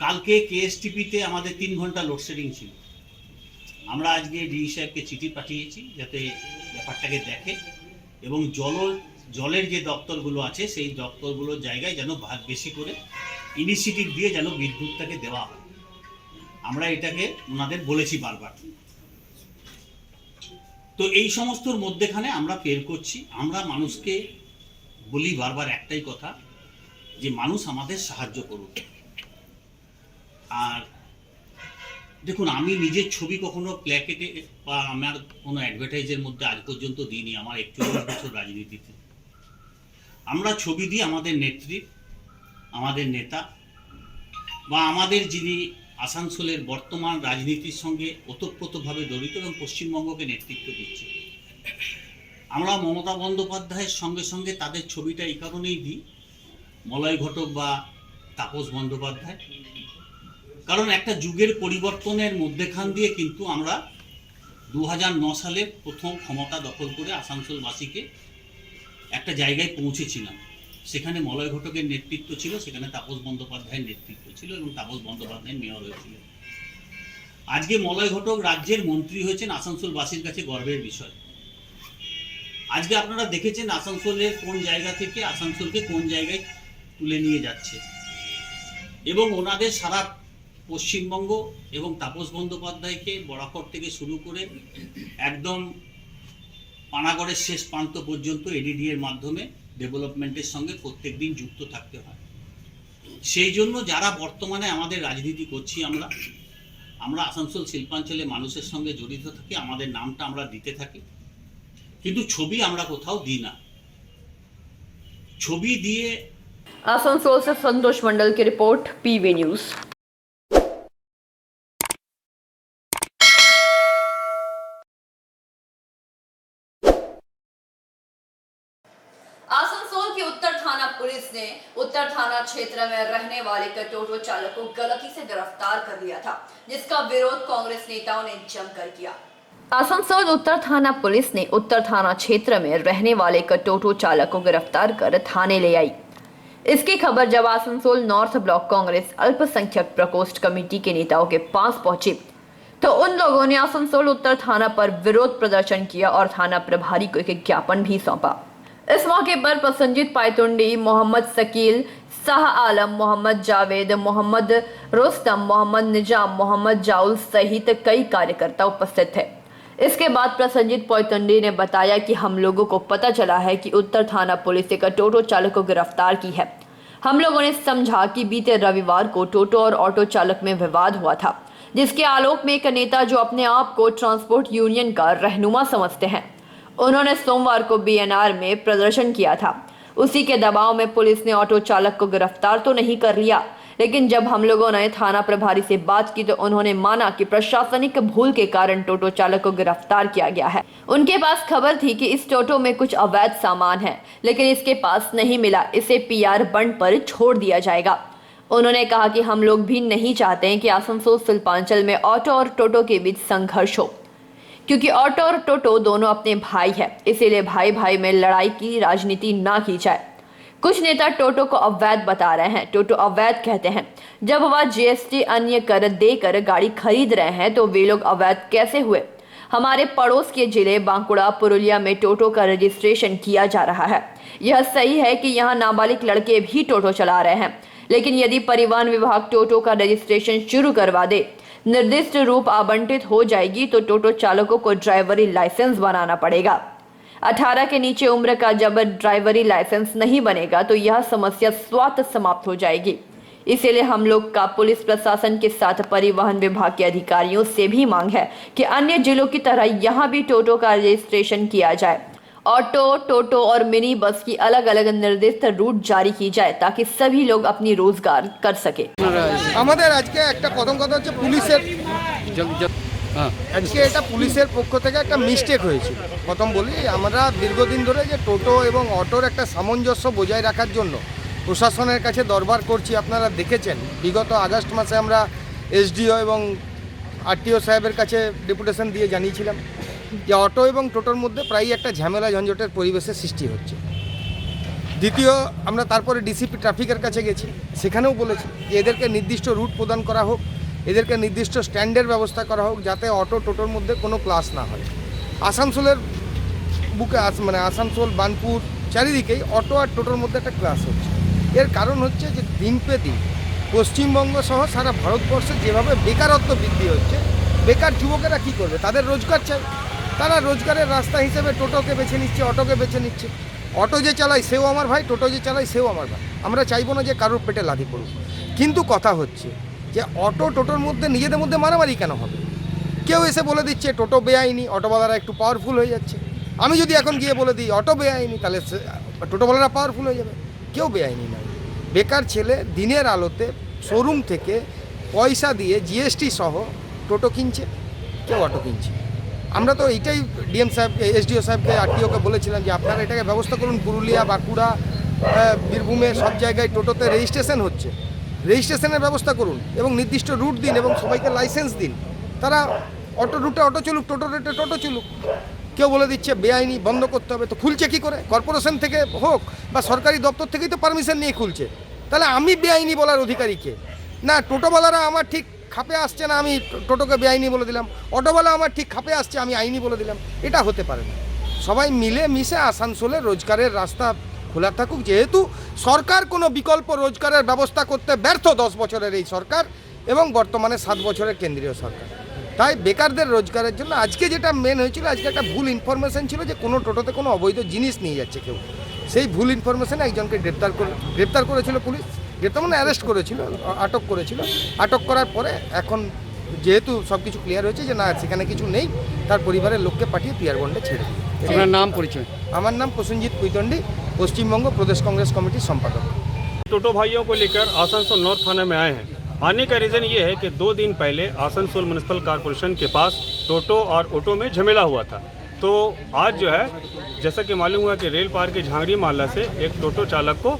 [SPEAKER 9] কালকে কেএসটিপিতে আমাদের 3 ঘন্টা লোডশেডিং ছিল। আমরা আজকে ডিই সাহেবকে চিঠি পাঠিয়েছি যাতে ব্যাপারটাকে দেখে এবং জলের যে দপ্তরগুলো আছে সেই দপ্তরগুলোর জায়গায় যেন বেশি করে ইনিশিয়েটিভ দিয়ে যেন বিদ্যুৎটাকে দেওয়া হয়। আমরা এটাকে ওনাদের বলেছি বারবার। তো এই সমস্তর মধ্যেখানে আমরা বের করছি। আমরা মানুষকে বলি বারবার একটাই কথা, যে মানুষ আমাদের সাহায্য করুক। আর দেখুন, আমি নিজের ছবি কখনো প্ল্যাকেটে বা আমার কোনো অ্যাডভার্টাইজের মধ্যে আজ পর্যন্ত দিইনি। আমার 41 বছর রাজনীতিতে আমরা ছবি দিই আমাদের নেত্রী, আমাদের নেতা বা আমাদের যিনি আসানসোলের বর্তমান রাজনীতির সঙ্গে ওতপ্রোতভাবে জড়িত এবং পশ্চিমবঙ্গকে নেতৃত্ব দিচ্ছে। আমরা মমতা বন্দ্যোপাধ্যায়ের সঙ্গে সঙ্গে তাদের ছবিটা এই কারণেই দিই, মলয় ঘটক বা তাপস বন্দ্যোপাধ্যায়, কারণ একটা যুগের পরিবর্তনের মধ্যেখান দিয়ে কিন্তু আমরা 2009 সালে প্রথম ক্ষমতা দখল করে আসানসোলবাসীকে একটা জায়গায় পৌঁছেছিলাম। সেখানে মলয় ঘটকের নেতৃত্ব ছিল, সেখানে তাপস বন্দ্যোপাধ্যায়ের নেতৃত্ব ছিল এবং তাপস বন্দ্যোপাধ্যায় মেয়র হয়েছিল। আজকে মলয় ঘটক রাজ্যের মন্ত্রী হয়েছেন, আসানসোলবাসীর কাছে গর্বের বিষয়। আজকে আপনারা দেখেছেন আসানসোলের কোন জায়গা থেকে আসানসোলকে কোন জায়গায় তুলে নিয়ে যাচ্ছে, এবং ওনাদের সারা পশ্চিমবঙ্গ এবং তাপস বন্দ্যোপাধ্যায়কে বরাকর থেকে শুরু করে একদম পানাগড়ের শেষ প্রান্ত পর্যন্ত এডিডি এর মাধ্যমে ডেভেলপমেন্টের সঙ্গে প্রত্যেকদিন যুক্ত থাকতে হয়। সেই জন্য যারা বর্তমানে আমাদের রাজনীতি করছি, আমরা আসানসোল শিল্পাঞ্চলে মানুষের সঙ্গে জড়িত থাকি, আমাদের নামটা আমরা দিতে থাকি, কিন্তু ছবি আমরা কোথাও দিই না। ছবি দিয়ে
[SPEAKER 1] आसनसोल से संतोष मंडल की रिपोर्ट, पीवी न्यूज। आसनसोल की उत्तर थाना पुलिस ने उत्तर थाना क्षेत्र में रहने वाले टोटो चालक को गलती से गिरफ्तार कर लिया था, जिसका विरोध कांग्रेस नेताओं ने जमकर किया। आसनसोल उत्तर थाना पुलिस ने उत्तर थाना क्षेत्र में रहने वाले टोटो चालक को गिरफ्तार कर थाने ले आई। इसकी खबर जब आसनसोल नॉर्थ ब्लॉक कांग्रेस अल्पसंख्यक प्रकोष्ठ कमेटी के नेताओं के पास पहुंची तो उन लोगों ने आसनसोल उत्तर थाना पर विरोध प्रदर्शन किया और थाना प्रभारी को एक ज्ञापन भी सौंपा। इस मौके पर प्रसन्नजीत पायतुंडी, मोहम्मद शकील, शाह आलम, मोहम्मद जावेद, मोहम्मद रुस्तम, मोहम्मद निजाम, मोहम्मद जाउल सहित कई कार्यकर्ता उपस्थित थे। इसके बाद प्रसन्नजीत पायतुंडी ने बताया कि हम लोगों को पता चला है कि उत्तर थाना पुलिस एक टोटो चालक को गिरफ्तार की है। हम लोगों ने समझा कि बीते रविवार को टोटो और ऑटो चालक में विवाद हुआ था, जिसके आलोक में एक नेता जो अपने आप को ट्रांसपोर्ट यूनियन का रहनुमा समझते हैं, उन्होंने सोमवार को बीएनआर में प्रदर्शन किया था। उसी के दबाव में पुलिस ने ऑटो चालक को गिरफ्तार तो नहीं कर लिया, लेकिन जब हम लोगों ने थाना प्रभारी से बात की तो उन्होंने माना कि प्रशासनिक भूल के कारण टोटो चालक को गिरफ्तार किया गया है। उनके पास खबर थी कि इस टोटो में कुछ अवैध सामान है, लेकिन इसके पास नहीं मिला, इसे पीआर बंड पर छोड़ दिया जाएगा। उन्होंने कहा कि हम लोग भी नहीं चाहते हैं कि आसनसोल शिल्पांचल में ऑटो और टोटो के बीच संघर्ष हो, क्योंकि ऑटो और टोटो दोनों अपने भाई है, इसीलिए भाई भाई में लड़ाई की राजनीति ना की जाए। कुछ नेता टोटो को अवैध बता रहे हैं। टोटो अवैध कहते हैं, जब वह जीएसटी अन्य कर देकर गाड़ी खरीद रहे हैं तो वे लोग अवैध कैसे हुए? हमारे पड़ोस के जिले बांकुड़ा, पुरुलिया में टोटो का रजिस्ट्रेशन किया जा रहा है। यह सही है कि यहाँ नाबालिग लड़के भी टोटो चला रहे हैं, लेकिन यदि परिवहन विभाग टोटो का रजिस्ट्रेशन शुरू करवा दे, निर्दिष्ट रूप आवंटित हो जाएगी तो टोटो चालकों को ड्राइवरी लाइसेंस बनाना पड़ेगा। 18 के नीचे उम्र का जब ड्राइवरी लाइसेंस नहीं बनेगा तो यह समस्या स्वतः समाप्त हो जाएगी। इसीलिए हम लोग का पुलिस प्रशासन के साथ परिवहन विभाग के अधिकारियों से भी मांग है कि अन्य जिलों की तरह यहाँ भी टोटो का रजिस्ट्रेशन किया जाए। ऑटो, टोटो और मिनी बस की अलग अलग निर्दिष्ट रूट जारी की जाए ताकि सभी लोग अपनी रोजगार कर सके।
[SPEAKER 10] আমাদের আজকে একটা প্রথম কথা হচ্ছে পুলিশের আজকে এটা পুলিশের পক্ষ থেকে একটা মিস্টেক হয়েছিল। প্রথম বলি, আমরা দীর্ঘদিন ধরে যে টোটো এবং অটোর একটা সামঞ্জস্য বজায় রাখার জন্য প্রশাসনের কাছে দরবার করছি। আপনারা দেখেছেন বিগত আগস্ট মাসে আমরা এসডিও এবং আরটিও সাহেবের কাছে ডেপুটেশন দিয়ে জানিয়েছিলাম যে অটো এবং টোটোর মধ্যে প্রায়ই একটা ঝামেলা ঝঞ্ঝটের পরিবেশের সৃষ্টি হচ্ছে। দ্বিতীয়, আমরা তারপরে ডিসিপি ট্রাফিকের কাছে গেছি, সেখানেও বলেছি যে এদেরকে নির্দিষ্ট রুট প্রদান করা হোক, এদেরকে নির্দিষ্ট স্ট্যান্ডের ব্যবস্থা করা হোক, যাতে অটো টোটোর মধ্যে কোনো ক্লাস না হয়। আসানসোলের বুকে মানে আসানসোল, বার্নপুর চারিদিকেই অটো আর টোটোর মধ্যে একটা ক্লাস হচ্ছে। এর কারণ হচ্ছে যে দিন পে দিন পশ্চিমবঙ্গ সহ সারা ভারতবর্ষে যেভাবে বেকারত্ব বৃদ্ধি হচ্ছে, বেকার যুবকেরা কি করবে? তাদের রোজগার চাই। তারা রোজগারের রাস্তা হিসেবে টোটোকে বেছে নিচ্ছে, অটোকে বেছে নিচ্ছে। অটো যে চালায় সেও আমার ভাই, টোটো যে চালায় সেও আমার ভাই। আমরা চাইবো না যে কারোর পেটে লাথি পড়ুক, কিন্তু কথা হচ্ছে যে অটো টোটোর মধ্যে নিজেদের মধ্যে মারামারি কেন হবে? কেউ এসে বলে দিচ্ছে টোটো বেআইনি, অটোওয়ালারা একটু পাওয়ারফুল হয়ে যাচ্ছে। আমি যদি এখন গিয়ে বলে দিই অটো বেআইনি, তাহলে টোটোওয়ালারা পাওয়ারফুল হয়ে যাবে। কেউ বেআইনি নয়। বেকার ছেলে দিনের আলোতে শোরুম থেকে পয়সা দিয়ে জিএসটি সহ টোটো কিনছে, কেউ অটো কিনছে। আমরা তো এইটাই ডিএম সাহেব, এসডিও সাহেবকে, আরটিওকে বলেছিলাম যে আপনারা এটাকে ব্যবস্থা করুন। পুরুলিয়া, বাঁকুড়া, বীরভূমে সব জায়গায় টোটোতে রেজিস্ট্রেশন হচ্ছে, রেজিস্ট্রেশনের ব্যবস্থা করুন এবং নির্দিষ্ট রুট দিন এবং সবাইকে লাইসেন্স দিন। তারা অটো রুটে অটো চলুক, টোটো রুটে টোটো চলুক। কেউ বলে দিচ্ছে বেআইনি, বন্ধ করতে হবে। তো খুলছে কী করে? কর্পোরেশন থেকে হোক বা সরকারি দপ্তর থেকেই তো পারমিশন নিয়ে খুলছে। তাহলে আমি বেআইনি বলার অধিকারী কে? না, টোটোওয়ালারা আমার ঠিক খাপে আসছে না, আমি টোটোকে বেআইনি বলে দিলাম। অটোওয়ালা আমার ঠিক খাপে আসছে, আমি আইনি বলে দিলাম। এটা হতে পারে না। সবাই মিলে মিশে আসানসোলে রোজগারের রাস্তা খোলা থাকুক। যেহেতু সরকার কোনো বিকল্প রোজগারের ব্যবস্থা করতে ব্যর্থ, 10 বছরের এই সরকার এবং বর্তমানে 7 বছরের কেন্দ্রীয় সরকার। তাই বেকারদের রোজগারের জন্য আজকে যেটা মেন হয়েছিল, আজকে একটা ভুল ইনফরমেশন ছিল যে কোনো টোটোতে কোনো অবৈধ জিনিস নিয়ে যাচ্ছে কেউ। সেই ভুল ইনফরমেশনে একজনকে গ্রেপ্তার করেছিল পুলিশ। গ্রেপ্তার মানে অ্যারেস্ট করেছিল, আটক করেছিল। আটক করার পরে এখন যেহেতু সব কিছু ক্লিয়ার হয়েছে যে না সেখানে কিছু নেই, তার পরিবারের লোককে পাঠিয়ে পিয়ার বন্ডে ছেড়ে দিই।
[SPEAKER 4] আপনার নাম, পরিচয়?
[SPEAKER 10] আমার নাম প্রসেনজিৎ কুইতন্ডি, পশ্চিমবঙ্গ প্রদেশ कांग्रेस कमेटी संपादक।
[SPEAKER 4] टोटो भाइयों को लेकर आसनसोल नॉर्थ थाने में आए हैं। आने का रीज़न ये है कि 2 दिन पहले आसनसोल म्यूनिसिपल कॉरपोरेशन के पास टोटो और ऑटो में झमेला हुआ था। तो आज जो है, जैसा कि मालूम हुआ कि रेल पार के झांगड़ी मोहल्ला से एक टोटो चालक को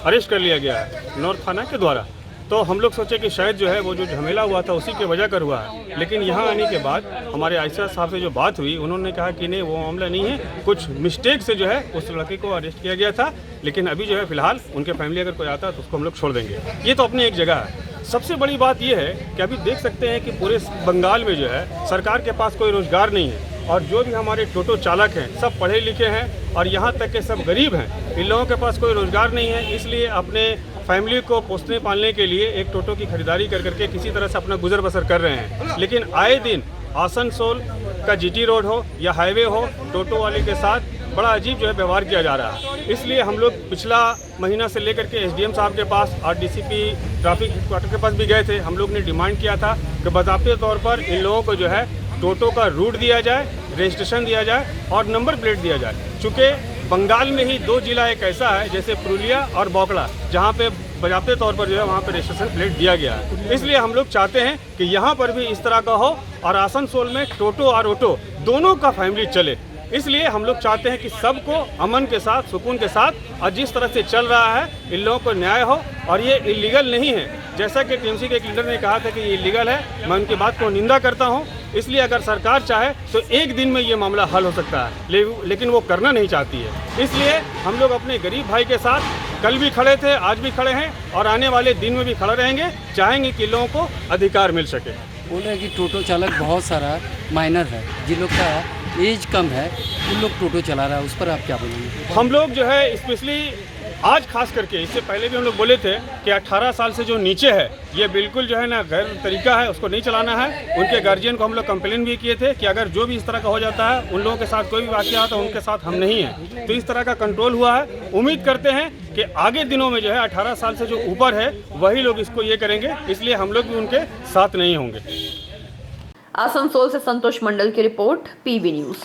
[SPEAKER 4] अरेस्ट कर लिया गया है नॉर्थ थाना के द्वारा। तो हम लोग सोचे कि शायद जो है वो जो झमेला हुआ था उसी की वजह कर हुआ है, लेकिन यहाँ आने के बाद हमारे आईसा साहब से जो बात हुई, उन्होंने कहा कि नहीं, वो मामला नहीं है, कुछ मिस्टेक से जो है उस लड़के को अरेस्ट किया गया था। लेकिन अभी जो है फिलहाल उनके फैमिली अगर कोई आता है तो उसको हम लोग छोड़ देंगे। ये तो अपनी एक जगह है। सबसे बड़ी बात ये है कि अभी देख सकते हैं कि पूरे बंगाल में जो है सरकार के पास कोई रोजगार नहीं है, और जो भी हमारे टोटो चालक हैं सब पढ़े लिखे हैं और यहाँ तक के सब गरीब हैं। इन लोगों के पास कोई रोजगार नहीं है, इसलिए अपने फैमिली को पोसने पालने के लिए एक टोटो की खरीदारी कर करके किसी तरह से अपना गुजर बसर कर रहे हैं। लेकिन आए दिन आसनसोल का जीटी रोड हो या हाईवे हो, टोटो वाले के साथ बड़ा अजीब जो है व्यवहार किया जा रहा है। इसलिए हम लोग पिछला महीना से लेकर के एसडीएम साहब के पास और डीसीपी ट्रैफिक हेडक्वार्टर के पास भी गए थे। हम लोग ने डिमांड किया था कि बाज़ाब्ते तौर पर इन लोगों को जो है टोटो का रूट दिया जाए, रजिस्ट्रेशन दिया जाए और नंबर प्लेट दिया जाए। चूँकि बंगाल में ही 2 जिला एक ऐसा है जैसे पुरुलिया और बांकुड़ा, जहाँ पे बाज़ाब्ते तौर पर जो है वहाँ पे रजिस्ट्रेशन प्लेट दिया गया है। इसलिए हम लोग चाहते हैं कि यहाँ पर भी इस तरह का हो और आसनसोल में टोटो और ऑटो दोनों का फैमिली चले। इसलिए हम लोग चाहते हैं कि सबको अमन के साथ, सुकून के साथ, और जिस तरह से चल रहा है इन लोगों को न्याय हो। और ये इलीगल नहीं है, जैसा कि टीएमसी के एक लीडर ने कहा था कि ये इलीगल है। मैं उनकी बात को निंदा करता हूँ। इसलिए अगर सरकार चाहे तो एक दिन में ये मामला हल हो सकता है, लेकिन वो करना नहीं चाहती है। इसलिए हम लोग अपने गरीब भाई के साथ कल भी खड़े थे, आज भी खड़े हैं और आने वाले दिन में भी खड़े रहेंगे। चाहेंगे कि लोगों को अधिकार मिल सके।
[SPEAKER 2] बोल रहे हैं कि टोटो चालक बहुत सारा माइनर है, जिन लोग का एज कम है उन लोग टोटो चला रहा है, उस पर आप क्या बोलेंगे?
[SPEAKER 4] हम लोग जो है स्पेशली आज खास करके, इससे पहले भी हम लोग बोले थे कि 18 साल से जो नीचे है ये बिल्कुल जो है ना गैर तरीका है, उसको नहीं चलाना है। उनके गार्जियन को हम लोग कंप्लेन भी किए थे कि अगर जो भी इस तरह का हो जाता है, उन लोगों के साथ कोई भी वाकया आता है, उनके साथ हम नहीं हैं। तो इस तरह का कंट्रोल हुआ है। उम्मीद करते हैं कि आगे दिनों में जो है 18 साल से जो ऊपर है वही लोग इसको ये करेंगे, इसलिए हम लोग भी उनके साथ नहीं होंगे।
[SPEAKER 1] आसनसोल से संतोष मंडल की रिपोर्ट, पीबी न्यूज।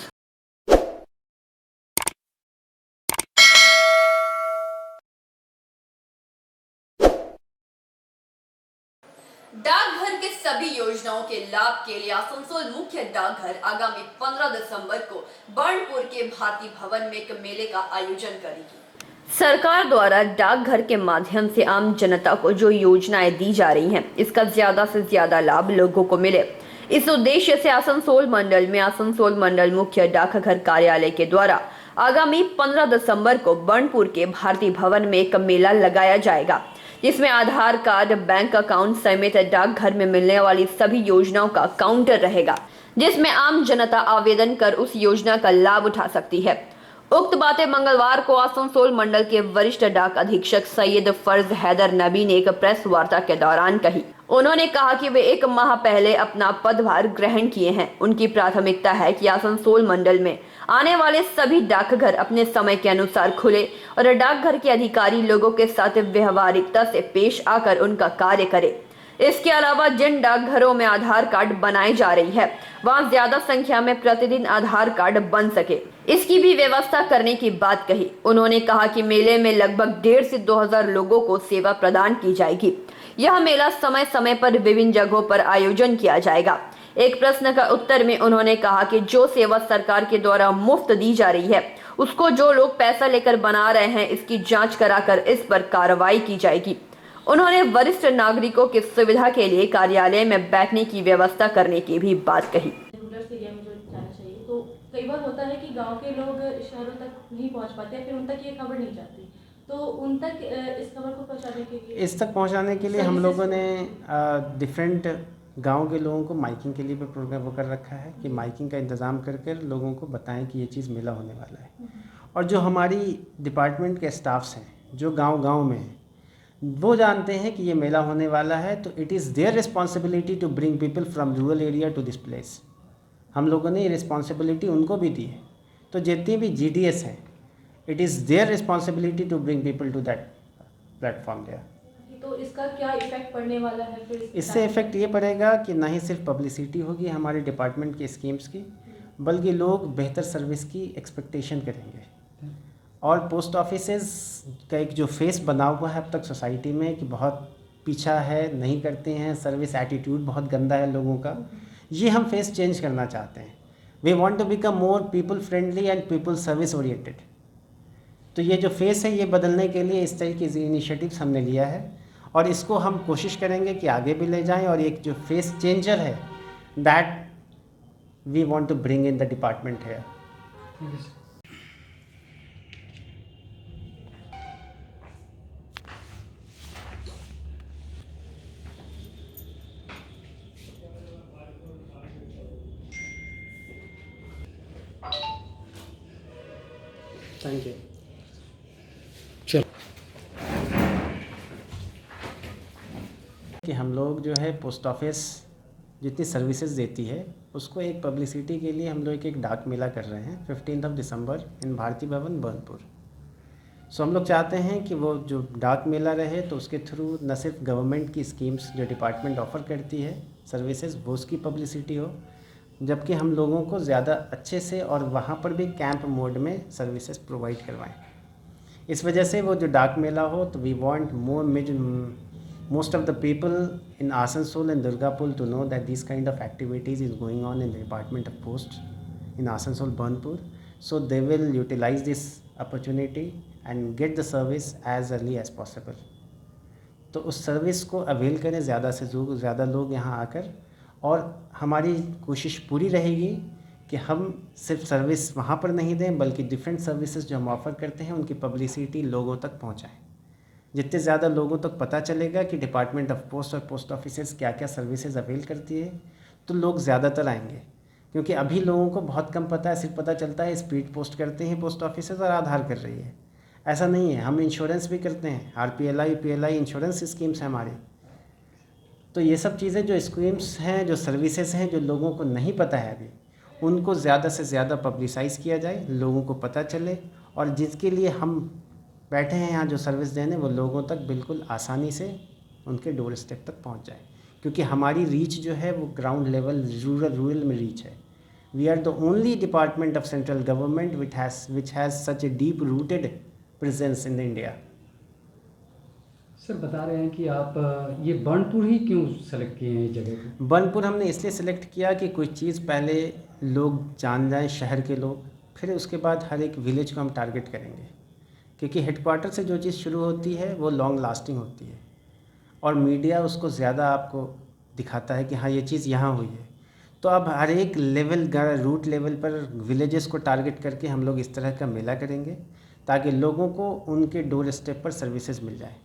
[SPEAKER 1] डाकघर के सभी योजनाओं के लाभ के लिए आसनसोल मुख्य डाकघर आगामी 15 दिसंबर को बर्नपुर के भारती भवन में एक मेले का आयोजन करेगी। सरकार द्वारा डाकघर के माध्यम से आम जनता को जो योजनाएं दी जा रही हैं, इसका ज्यादा से ज्यादा लाभ लोगों को मिले, इस उद्देश्य से आसनसोल मंडल मुख्य डाकघर कार्यालय के द्वारा आगामी 15 दिसंबर को बर्नपुर के भारती भवन में एक मेला लगाया जाएगा, जिसमें आधार कार्ड, बैंक अकाउंट समेत डाकघर में मिलने वाली सभी योजनाओं का काउंटर रहेगा, जिसमें आम जनता आवेदन कर उस योजना का लाभ उठा सकती है। उक्त बातें मंगलवार को आसनसोल मंडल के वरिष्ठ डाक अधीक्षक सैयद फर्ज हैदर नबी ने एक प्रेस वार्ता के दौरान कही। उन्होंने कहा कि वे 1 माह पहले अपना पदभार ग्रहण किए हैं। उनकी प्राथमिकता है कि आसनसोल मंडल में आने वाले सभी डाकघर अपने समय के अनुसार खुले और डाकघर के अधिकारी लोगों के साथ व्यवहारिकता से पेश आकर उनका कार्य करे। इसके अलावा जिन डाकघरों में आधार कार्ड बनाई जा रही है वहां ज्यादा संख्या में प्रतिदिन आधार कार्ड बन सके, इसकी भी व्यवस्था करने की बात कही। उन्होंने कहा कि मेले में लगभग 1,500 से 2,000 लोगों को सेवा प्रदान की जाएगी। यह मेला समय समय पर विभिन्न जगहों पर आयोजन किया जाएगा। एक प्रश्न का उत्तर में उन्होंने कहा कि जो सेवा सरकार के द्वारा मुफ्त दी जा रही है उसको जो लोग पैसा लेकर बना रहे हैं इसकी जाँच कराकर इस पर कार्रवाई की जाएगी। उन्होंने वरिष्ठ नागरिकों की सुविधा के लिए कार्यालय में बैठने की व्यवस्था करने की भी बात कही।
[SPEAKER 11] रूरल एरिया में जो जाना चाहिए, तो कई बार होता है कि गांव के लोग शहरों तक नहीं पहुंच पाते, फिर उन तक ये खबर नहीं जाती, तो उन तक इस खबर को पहुंचाने के लिए
[SPEAKER 12] इस तक पहुंचाने के लिए हम लोगों ने डिफरेंट गांव के लोगों को माइकिंग के लिए भी प्रोग्राम वो कर रखा है कि माइकिंग का इंतज़ाम करके लोगों को बताएं कि ये चीज़ मेला होने वाला है। और जो हमारी डिपार्टमेंट के स्टाफ्स हैं जो गांव-गांव में हैं वो जानते हैं कि ये मेला होने वाला है, तो it is their responsibility to bring people from rural area to this place. हम लोगों ने ये रिस्पॉन्सिबिलिटी उनको भी दी है। तो जितनी भी GDS हैं it is their responsibility to bring people to that platform there.
[SPEAKER 11] तो इसका क्या इफेक्ट पड़ने वाला है फिर?
[SPEAKER 12] इससे इफ़ेक्ट ये पड़ेगा कि ना ही सिर्फ पब्लिसिटी होगी हमारे डिपार्टमेंट की स्कीम्स की, बल्कि लोग बेहतर सर्विस की एक्सपेक्टेशन करेंगे। और पोस्ट ऑफिसेस का एक जो फेस बना हुआ है अब तक सोसाइटी में कि बहुत पीछा है, नहीं करते हैं, सर्विस एटीट्यूड बहुत गंदा है लोगों का, ये हम फेस चेंज करना चाहते हैं। We want to become more people friendly and people service oriented. तो ये जो फेस है ये बदलने के लिए इस तरीके के इनिशिएटिव्स हमने लिया है और इसको हम कोशिश करेंगे कि आगे भी ले जाएं। और एक जो फेस चेंजर है that we want to bring in the department है। Thank you. कि हम लोग जो है पोस्ट ऑफिस जितनी सर्विसेज देती है उसको एक पब्लिसिटी के लिए हम लोग एक डाक मेला कर रहे हैं 15 दिसंबर इन भारती भवन बर्नपुर। सो हम लोग चाहते हैं कि वो जो डाक मेला रहे तो उसके थ्रू न सिर्फ गवर्नमेंट की स्कीम्स जो डिपार्टमेंट ऑफ़र करती है सर्विसेज वो उसकी पब्लिसिटी हो, जबकि हम लोगों को ज़्यादा अच्छे से और वहाँ पर भी कैंप मोड में सर्विसेज प्रोवाइड करवाएं। इस वजह से वो जो डाक मेला हो तो we want most of the people in Asansol and Durgapur to know that these kind of activities is going on in the Department of Post in Asansol Burnpur, so they will utilize this opportunity and get the service as early as possible। तो उस service को avail करें ज़्यादा से ज़्यादा लोग यहाँ आकर, और हमारी कोशिश पूरी रहेगी कि हम सिर्फ सर्विस वहाँ पर नहीं दें बल्कि डिफरेंट सर्विसेज जो हम ऑफ़र करते हैं उनकी पब्लिसिटी लोगों तक पहुँचाएँ। जितने ज़्यादा लोगों तक पता चलेगा कि डिपार्टमेंट ऑफ पोस्ट और पोस्ट ऑफिसेज क्या क्या सर्विसेज अवेल करती है तो लोग ज़्यादातर आएंगे, क्योंकि अभी लोगों को बहुत कम पता है, सिर्फ पता चलता है स्पीड पोस्ट करते हैं पोस्ट ऑफिसेज और आधार कर रही है। ऐसा नहीं है, हम इंश्योरेंस भी करते हैं, RPLI PLI इंश्योरेंस स्कीम्स हैं हमारी। तो ये सब चीज़ें जो स्कीम्स हैं, जो सर्विसेज हैं, जो लोगों को नहीं पता है अभी, उनको ज़्यादा से ज़्यादा पब्लिसाइज़ किया जाए, लोगों को पता चले, और जिसके लिए हम बैठे हैं यहाँ जो सर्विस देने वो लोगों तक बिल्कुल आसानी से उनके डोर स्टेप तक पहुँच जाए, क्योंकि हमारी रीच जो है वो ग्राउंड लेवल रूरल में रीच है। We are the only department of central government which has such a deep rooted presence in India.
[SPEAKER 13] Sir बता रहे हैं कि आप ये बर्नपुर ही क्यों सेलेक्ट किए हैं इस जगह को?
[SPEAKER 12] बर्नपुर हमने इसलिए सेलेक्ट किया कि कोई चीज़ पहले लोग जान जाएं, शहर के लोग, फिर उसके बाद हर एक विलेज को हम टारगेट करेंगे, क्योंकि हेडक्वार्टर से जो चीज़ शुरू होती है वो लॉन्ग लास्टिंग होती है और मीडिया उसको ज़्यादा आपको दिखाता है कि हाँ ये चीज़ यहाँ हुई है। तो अब हर एक लेवल रूट लेवल पर विलेजेस को टारगेट करके हम लोग इस तरह का मेला करेंगे ताकि लोगों को उनके डोर स्टेप पर सर्विसेज मिल जाए।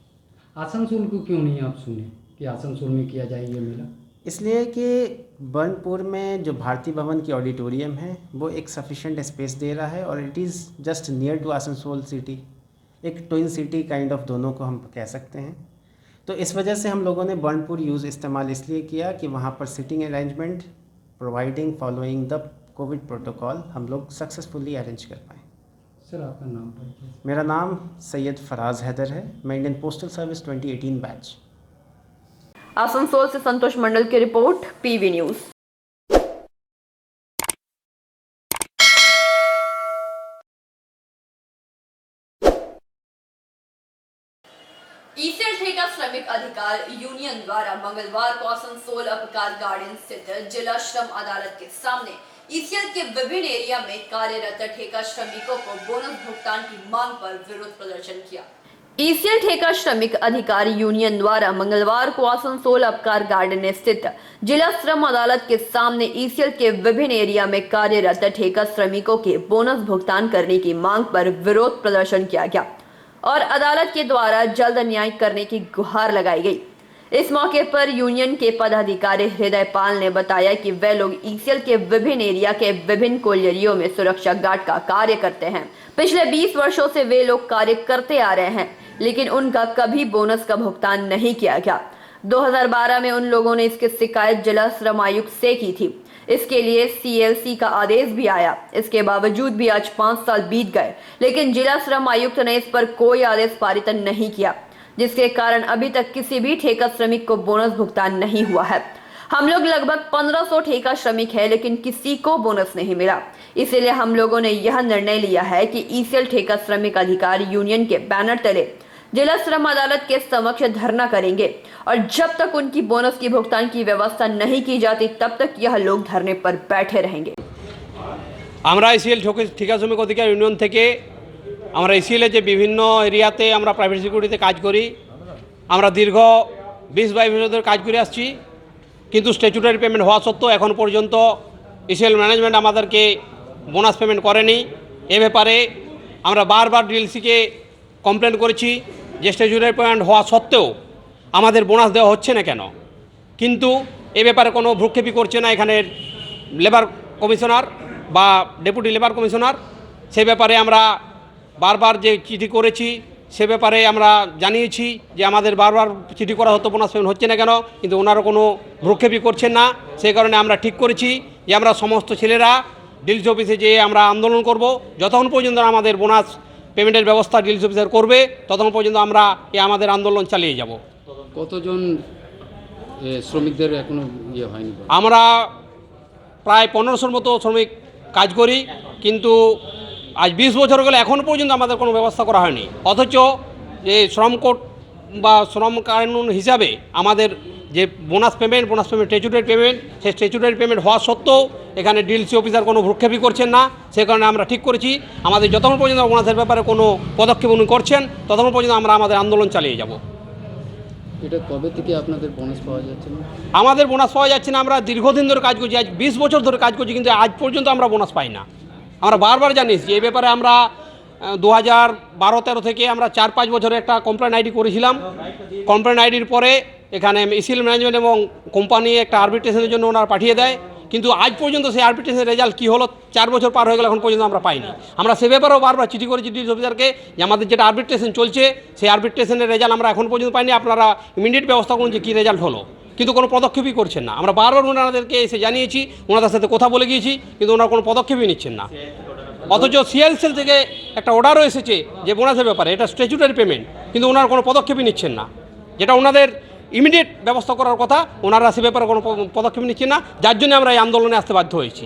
[SPEAKER 13] आसनसोल को क्यों नहीं आप सुने कि आसनसोल में किया जाए ये मेला?
[SPEAKER 12] इसलिए कि बर्नपुर में जो भारती भवन की ऑडिटोरियम है वो एक सफिशेंट स्पेस दे रहा है और it is just near to Asansol city, एक ट्विन सिटी काइंड ऑफ दोनों को हम कह सकते हैं। तो इस वजह से हम लोगों ने बर्नपुर यूज़ इस्तेमाल इसलिए किया कि वहाँ पर sitting arrangement providing following the Covid protocol हम लोग सक्सेसफुली अरेंज कर पाएँ।
[SPEAKER 13] सर आपका नाम पर?
[SPEAKER 12] मेरा नाम सैयद फराज हैदर है, मैं Indian postal service 2018 batch.
[SPEAKER 1] Asansol से संतोष मंडल की रिपोर्ट, पीवी न्यूज। ईसीएल ठेका श्रमिक अधिकार यूनियन द्वारा मंगलवार को आसनसोल अपकार गार्डन स्थित जिला श्रम अदालत के सामने ईसीएल के विभिन्न एरिया में कार्यरत ठेका श्रमिकों को बोनस भुगतान की मांग पर विरोध प्रदर्शन किया। ईसीएल ठेका श्रमिक अधिकार यूनियन द्वारा मंगलवार को आसनसोल अपकार गार्डन स्थित जिला श्रम अदालत के सामने ईसीएल के विभिन्न एरिया में कार्यरत ठेका श्रमिकों के बोनस भुगतान करने की मांग पर विरोध प्रदर्शन किया गया और अदालत के द्वारा जल्द न्याय करने की गुहार लगाई गई। इस मौके पर यूनियन के पदाधिकारी हृदय पाल ने बताया कि वे लोग ईसीएल के विभिन्न एरिया के विभिन्न कोलियरियों में सुरक्षा गार्ड का कार्य करते हैं। पिछले 20 वर्षों से वे लोग कार्य करते आ रहे हैं, लेकिन उनका कभी बोनस का भुगतान नहीं किया गया। 2012 में उन लोगों ने इसकी शिकायत जिला श्रम आयुक्त से की थी। इसके लिए सीएलसी का आदेश भी आया। इसके बावजूद भी आज 5 साल बीत गए, लेकिन जिला श्रम आयुक्त ने इस पर कोई आदेश पारित नहीं किया, जिसके कारण अभी तक किसी भी ठेका श्रमिक को बोनस भुगतान नहीं हुआ है। हम लोग लगभग 1500 ठेका श्रमिक है, लेकिन किसी को बोनस नहीं मिला। इसीलिए हम लोगों ने यह निर्णय लिया है कि ईसीएल ठेका श्रमिक अधिकारी यूनियन के बैनर तले जिला श्रम अदालत के समक्ष धरना करेंगे और जब तक उनकी बोनस की भुगतान की व्यवस्था नहीं की जाती तब तक यह लोग धरने पर बैठे रहेंगे।
[SPEAKER 14] আমরা ইসিএল ঠিকা শ্রমিক অধিকার ইউনিয়ন থেকে আমরা ইসিএল যে বিভিন্ন এরিয়াতে আমরা প্রাইভেট সিকিউরিটিতে কাজ করি। আমরা দীর্ঘ 20-22 বছর ধরে কাজ করে আসছি, কিন্তু স্ট্যাচুটারি পেমেন্ট হওয়া সত্ত্বেও এখন পর্যন্ত ইসিএল ম্যানেজমেন্ট আমাদেরকে বোনাস পেমেন্ট করেনি। এ ব্যাপারে আমরা বারবার ডিএলসিকে কমপ্লেন করেছি যে স্ট্যাচুটারি পেমেন্ট হওয়া সত্ত্বেও আমাদের বোনাস দেওয়া হচ্ছে না কেন, কিন্তু এ ব্যাপারে কোনো ভ্রুক্ষেপই করছে না এখানের লেবার কমিশনার বা ডেপুটি লেবার কমিশনার। সে ব্যাপারে আমরা বারবার যে চিঠি করেছি সে ব্যাপারে আমরা জানিয়েছি যে আমাদের বারবার চিঠি করা হতো বোনাস পেমেন্ট হচ্ছে না কেন, কিন্তু ওনারা কোনো ভ্রুক্ষেপই করছেন না। সেই কারণে আমরা ঠিক করেছি যে আমরা সমস্ত ছেলেরা ডিএলসি অফিসে যেয়ে আমরা আন্দোলন করব। যতক্ষণ পর্যন্ত আমাদের বোনাস পেমেন্টের ব্যবস্থা ডিএলসি অফিসার করবে ততক্ষণ পর্যন্ত আমরা আমাদের আন্দোলন চালিয়ে যাব।
[SPEAKER 13] কতজন শ্রমিকদের এখনো ইয়ে হয়নি?
[SPEAKER 14] আমরা প্রায় 1500-র মতো শ্রমিক কাজ করি, কিন্তু আজ 20 বছর গেলে এখন পর্যন্ত আমাদের কোনো ব্যবস্থা করা হয়নি। অথচ যে শ্রম কোড বা শ্রম কানুন হিসাবে আমাদের যে বোনাস পেমেন্ট স্ট্যাচুটারি পেমেন্ট, সেই স্ট্যাচুটারি পেমেন্ট হওয়া সত্ত্বেও এখানে ডিএলসি অফিসার কোনো ভ্রুক্ষেপই করছেন না। সে কারণে আমরা ঠিক করেছি আমাদের যতক্ষণ পর্যন্ত বোনাসের ব্যাপারে কোনো পদক্ষেপ উনি করছেন ততক্ষণ পর্যন্ত আমরা আমাদের আন্দোলন চালিয়ে যাব।
[SPEAKER 13] এটা কবে থেকে আপনাদের বোনাস পাওয়া যাচ্ছে না?
[SPEAKER 14] আমাদের বোনাস পাওয়া যাচ্ছে না। আমরা দীর্ঘদিন ধরে কাজ করছি, আজ 20 বছর ধরে কাজ করছি, কিন্তু আজ পর্যন্ত আমরা বোনাস পাই না। আমরা বারবার জানিয়েছি এই ব্যাপারে। আমরা 2012-13 থেকে আমরা 4-5 বছরে একটা কমপ্লেন আইডি করেছিলাম। কমপ্লেন আইডির পরে এখানে ইসিএল ম্যানেজমেন্ট এবং কোম্পানি একটা আরবিট্রেশনের জন্য ওনারা পাঠিয়ে দেয়, কিন্তু আজ পর্যন্ত সেই আরবিট্রেশনের রেজাল্ট কী হলো 4 বছর পার হয়ে গেল, এখন পর্যন্ত আমরা পাইনি। আমরা সে ব্যাপারেও বারবার চিঠি করেছি ডিএলসি অফিসারকে যে আমাদের যেটা আরবিট্রেশন চলছে সেই আরবিট্রেশনের রেজাল্ট আমরা এখন পর্যন্ত পাইনি, আপনারা ইমিডিয়েট ব্যবস্থা করুন যে কী রেজাল্ট হলো, কিন্তু কোনো পদক্ষেপই করছেন না। আমরা বারবার ওনাদেরকে এসে জানিয়েছি, ওনাদের সাথে কথা বলে গিয়েছি, কিন্তু ওনারা কোনো পদক্ষেপই নিচ্ছেন না। অথচ সিএলসেল থেকে একটা অর্ডারও এসেছে যে বোনাসের ব্যাপারে, এটা স্ট্যাচুটারি পেমেন্ট, কিন্তু ওনারা কোনো পদক্ষেপই নিচ্ছেন না। যেটা ওনাদের ইমিডিয়েট ব্যবস্থা করার কথা, ওনারা সে ব্যাপারে কোনো পদক্ষেপ নিচ্ছেন না, যার জন্য আমরা এই আন্দোলনে আসতে বাধ্য হয়েছি।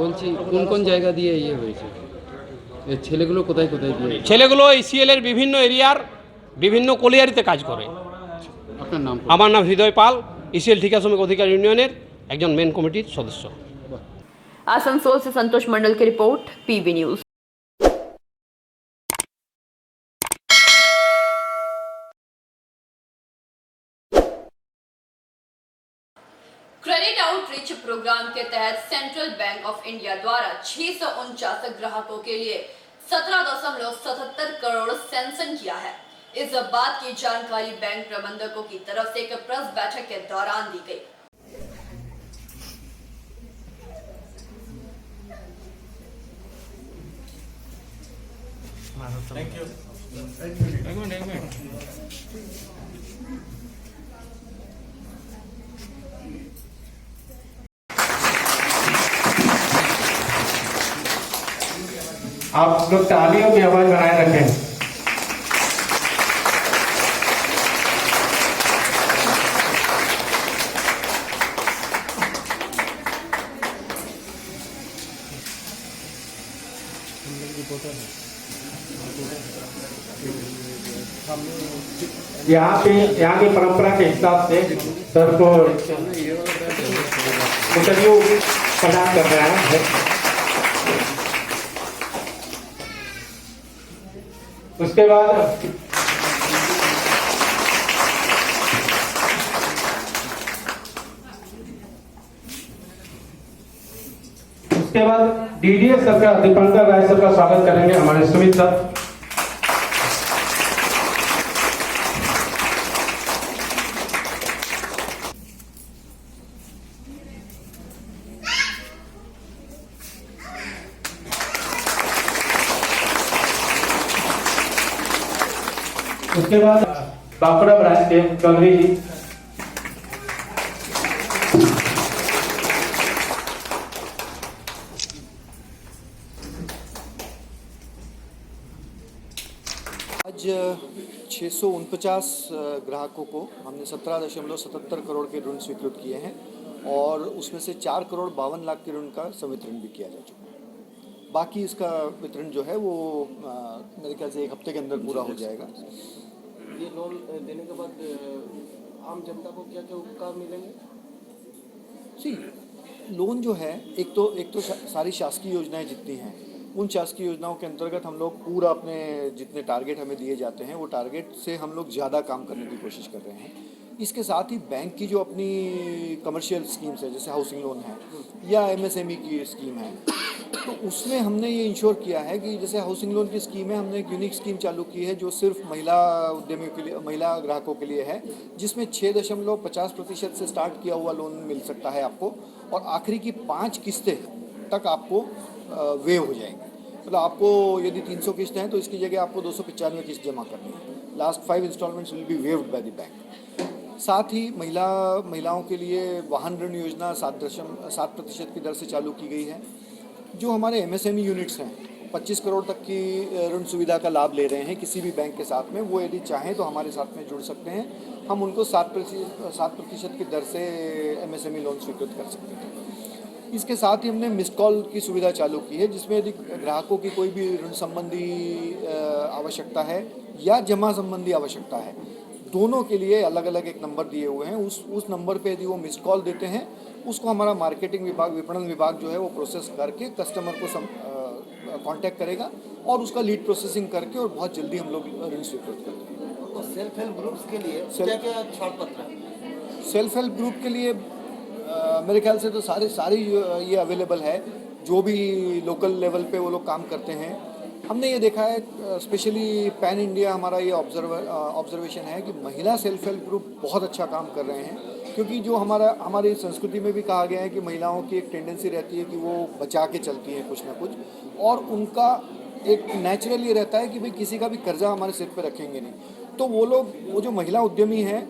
[SPEAKER 13] বলছি কোন কোন জায়গা দিয়ে ইয়ে হয়েছে? এই ছেলেগুলো কোথায় কোথায় দিয়ে?
[SPEAKER 14] ছেলেগুলো ইসিএলের বিভিন্ন এরিয়ার বিভিন্ন কলিয়ারিতে কাজ করে।
[SPEAKER 13] আপনার নাম?
[SPEAKER 14] আমার নাম হৃদয় পাল, ইসিএল ঠিকা শ্রমিক অধিকার ইউনিয়নের একজন মেন কমিটির সদস্য।
[SPEAKER 1] आसनसोल से संतोष मंडल की report, PV news. Credit outreach programme के तहत सेंट्रल बैंक ऑफ इंडिया द्वारा 649 ग्राहकों के लिए 17.77 करोड़ सैंक्शन किया है। इस बात की जानकारी बैंक प्रबंधकों की तरफ से एक प्रेस बैठक के दौरान दी गई।
[SPEAKER 14] आप लोग तालियों की आवाज बनाए रखें। यहाँ की परंपरा के हिसाब से सर को इंटरव्यू प्रदान कर रहे हैं। उसके बाद डीडीएस सर का, दीपंकर राय सर का स्वागत करेंगे हमारे सुमित सर। उसके बाद बांकुड़ा ब्रांच के चौधरी जी,
[SPEAKER 10] आज 649 ग्राहकों को हमने 17.77 करोड़ के ऋण स्वीकृत किए हैं और उसमें से 4 करोड़ 52 लाख के ऋण का संवितरण भी किया जा चुका है। बाकी इसका वितरण जो है वो मेरे ख्याल से 1 हफ्ते के अंदर पूरा हो जाएगा।
[SPEAKER 3] ये लोन देने के बाद आम जनता को क्या क्या उपकार मिलेंगे?
[SPEAKER 10] लोन जो है एक तो सारी शासकीय योजनाएं जितनी हैं उन शासकीय योजनाओं के अंतर्गत हम लोग पूरा अपने जितने टारगेट हमें दिए जाते हैं वो टारगेट से हम लोग ज़्यादा काम करने की कोशिश कर रहे हैं। इसके साथ ही बैंक की जो अपनी कमर्शियल स्कीम्स है जैसे हाउसिंग लोन है या एमएसएमई की स्कीम है, तो उसमें हमने ये इंश्योर किया है कि जैसे हाउसिंग लोन की स्कीम है, हमने एक यूनिक स्कीम चालू की है जो सिर्फ महिला उद्यमियों के लिए, महिला ग्राहकों के लिए है, जिसमें 6.50% से स्टार्ट किया हुआ लोन मिल सकता है आपको और आखिरी की 5 किस्तें तक आपको वेव हो जाएंगे। मतलब आपको यदि 300 किस्त हैं तो इसकी जगह आपको 295 किस्त जमा करनी है। Last 5 instalments will be waived by the bank. साथ ही महिलाओं के लिए वाहन ऋण योजना 7% की दर से चालू की गई है। जो हमारे एमएसएमई यूनिट्स हैं 25 करोड़ तक की ऋण सुविधा का लाभ ले रहे हैं किसी भी बैंक के साथ में, वो यदि चाहें तो हमारे साथ में जुड़ सकते हैं। हम उनको 7% की दर से एमएसएमई लोन स्वीकृत कर सकते हैं। इसके साथ ही हमने मिस्ड कॉल की सुविधा चालू की है जिसमें यदि ग्राहकों की कोई भी ऋण संबंधी आवश्यकता है या जमा संबंधी आवश्यकता है, दोनों के लिए अलग अलग एक नंबर दिए हुए हैं। उस नंबर पे यदि वो मिस्ड कॉल देते हैं उसको हमारा मार्केटिंग विभाग, विपणन विभाग जो है वो प्रोसेस करके कस्टमर को कांटेक्ट करेगा और उसका लीड प्रोसेसिंग करके और बहुत जल्दी हम लोग ऋण स्वीकृत करते हैं।
[SPEAKER 3] तो सेल्फ हेल्प ग्रुप्स के लिए क्या क्या छाड़ पत्र है?
[SPEAKER 10] सेल्फ हेल्प ग्रुप के लिए मेरे ख्याल से तो सारी ये अवेलेबल है जो भी लोकल लेवल पे वो लोग काम करते हैं। हमने ये देखा है स्पेशली पैन इंडिया हमारा ये ऑब्जर्वेशन है कि महिला सेल्फ हेल्प ग्रुप बहुत अच्छा काम कर रहे हैं, क्योंकि जो हमारी संस्कृति में भी कहा गया है कि महिलाओं की एक टेंडेंसी रहती है कि वो बचा के चलती हैं कुछ ना कुछ, और उनका एक नेचुरल ये रहता है कि भाई किसी का भी कर्जा हमारे सिर पे रखेंगे नहीं। तो वो जो महिला उद्यमी हैं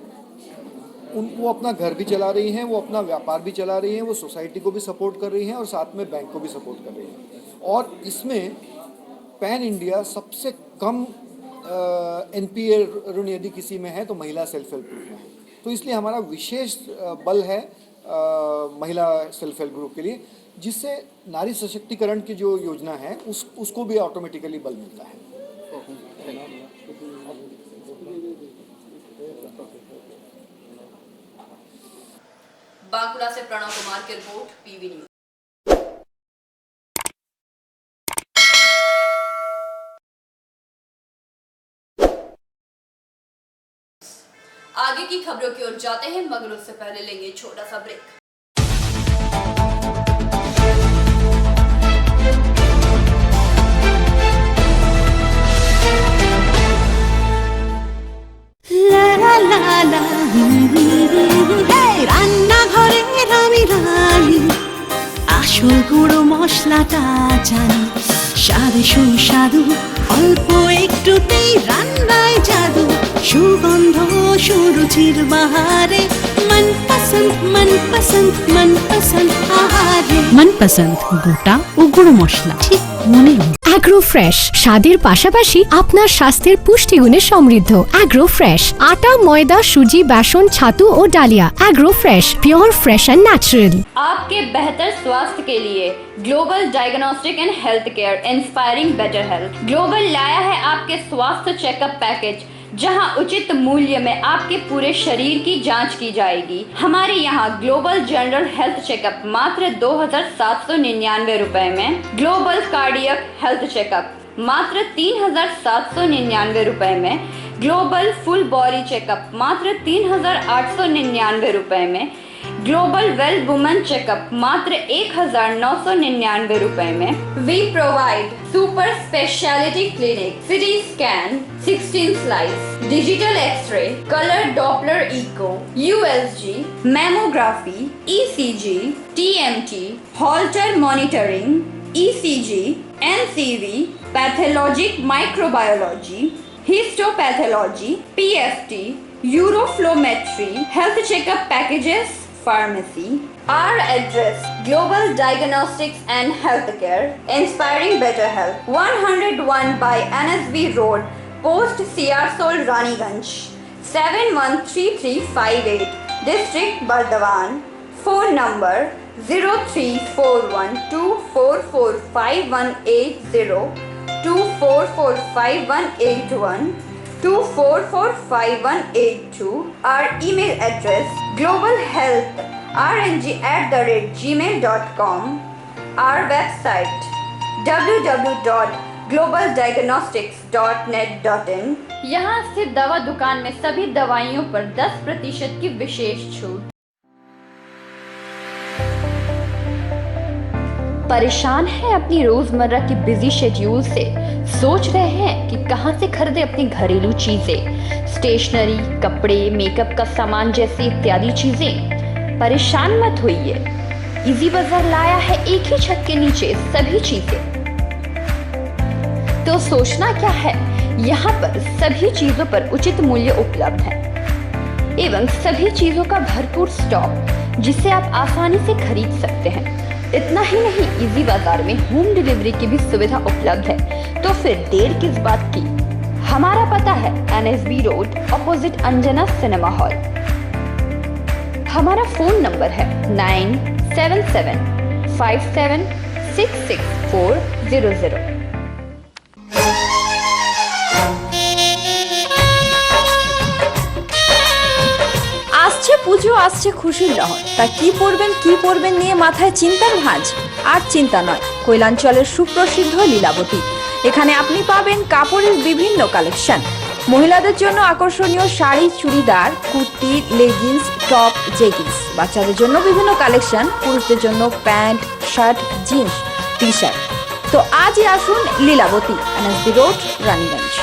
[SPEAKER 10] वो अपना घर भी चला रही हैं, वो अपना व्यापार भी चला रही हैं, वो सोसाइटी को भी सपोर्ट कर रही हैं और साथ में बैंक को भी सपोर्ट कर रही हैं। और इसमें पैन इंडिया सबसे कम एनपीए ऋण यदि किसी में है तो महिला सेल्फ हेल्प ग्रुप में है। तो इसलिए हमारा विशेष बल है महिला सेल्फ हेल्प ग्रुप के लिए, जिससे नारी सशक्तिकरण की जो योजना है उसको भी ऑटोमेटिकली बल मिलता है।
[SPEAKER 1] बांकुड़ा से प्रणव कुमार की रिपोर्ट, पीवी न्यूज। आगे की खबरों की ओर जाते हैं मगर उससे पहले लेंगे छोटा सा ब्रेक।
[SPEAKER 15] রান্নাঘরের আমি রানী আসল গুঁড়ো মশলাটা জানি স্বাদে সুস্বাদু অল্প একটুতেই রান্নায় জাদু সুগন্ধ সুরুচির বাহারে মনপসন্দ আহারে মনপসন্দ গোটা ও গুঁড়ো মশলা ঠিক মনে
[SPEAKER 16] অ্যাগ্রো ফ্রেশ স্বাদের পাশাপাশি আপনার স্বাস্থ্যের পুষ্টিগুণে সমৃদ্ধ। অ্যাগ্রো ফ্রেশ আটা, ময়দা, সুজি, বেসন, ছাতু ও ডালিয়া। Agro fresh pure, fresh and natural.
[SPEAKER 1] आपके बेहतर स्वास्थ्य के लिए global diagnostic and health care inspiring better health. Global लाया है आपके स्वास्थ्य चेकअप पैकेज, जहां उचित मूल्य में आपके पूरे शरीर की जांच की जाएगी। हमारे यहाँ ग्लोबल जनरल हेल्थ चेकअप मात्र 2,799 रुपए में, ग्लोबल कार्डियक हेल्थ चेकअप मात्र 3,799 रुपए में, ग्लोबल फुल बॉडी चेकअप मात्र 3,899 रुपए में, ग्लोबल वेल वुमेन चेकअप मात्र 1,999 रुपए में। We provide super speciality clinic, CT scan, 16 slice, digital x-ray, colour Doppler echo, USG, mammography, ECG, TMT, Holter monitoring, ECG, NCV, pathologic microbiology, histopathology, PFT, uroflowmetry, health checkup packages, pharmacy. Our address: Global Diagnostics and Healthcare, inspiring better health. 101 by NSB Road, Post Siarsol, Raniganj, 713358, District Bardhaman. Phone number 0341244580, 24458181, 24458182. Our email address: globalhealthrng@gmail.com. Our website: www.globaldiagnostics.net.in. यहाँ स्थित दवा दुकान में सभी दवाइयों पर 10% की विशेष छूट। परेशान है अपनी रोजमर्रा की बिजी शेड्यूल से? सोच रहे हैं कि कहां से खरीदे अपनी घरेलू चीजें, स्टेशनरी, कपड़े, मेकअप का सामान जैसी इत्यादि चीजें? परेशान मत होइए, इजी बाजार लाया है एक ही छत के नीचे सभी चीजें। तो सोचना क्या है, यहाँ पर सभी चीजों पर उचित मूल्य उपलब्ध है एवं सभी चीजों का भरपूर स्टॉक, जिसे आप आसानी से खरीद सकते हैं। इतना ही नहीं, इजी बाजार में होम डिलीवरी की भी सुविधा उपलब्ध है। तो फिर देर किस बात की? हमारा पता है NSB road, opposite Anjana cinema hall. हमारा फोन नंबर है 9775766400।
[SPEAKER 17] আসছে পুজো, আসছে খুশির লহর, তা কি পরবেন নিয়ে মাথায় চিন্তার ভাঁজ। আর চিন্তা নয়, কৈলাঞ্চলের সুপ্রসিদ্ধ লীলাবতী। এখানে আপনি পাবেন কাপড়ের বিভিন্ন কালেকশন, মহিলাদের জন্য আকর্ষণীয় sari, churidar, kurti, leggings, top, jeggings, বাচ্চাদের জন্য বিভিন্ন কালেকশন, পুরুষদের জন্য pant, shirt, jeans, T shirt. তো আজই আসুন লীলাবতী, NSB রোড, রানীগঞ্জ।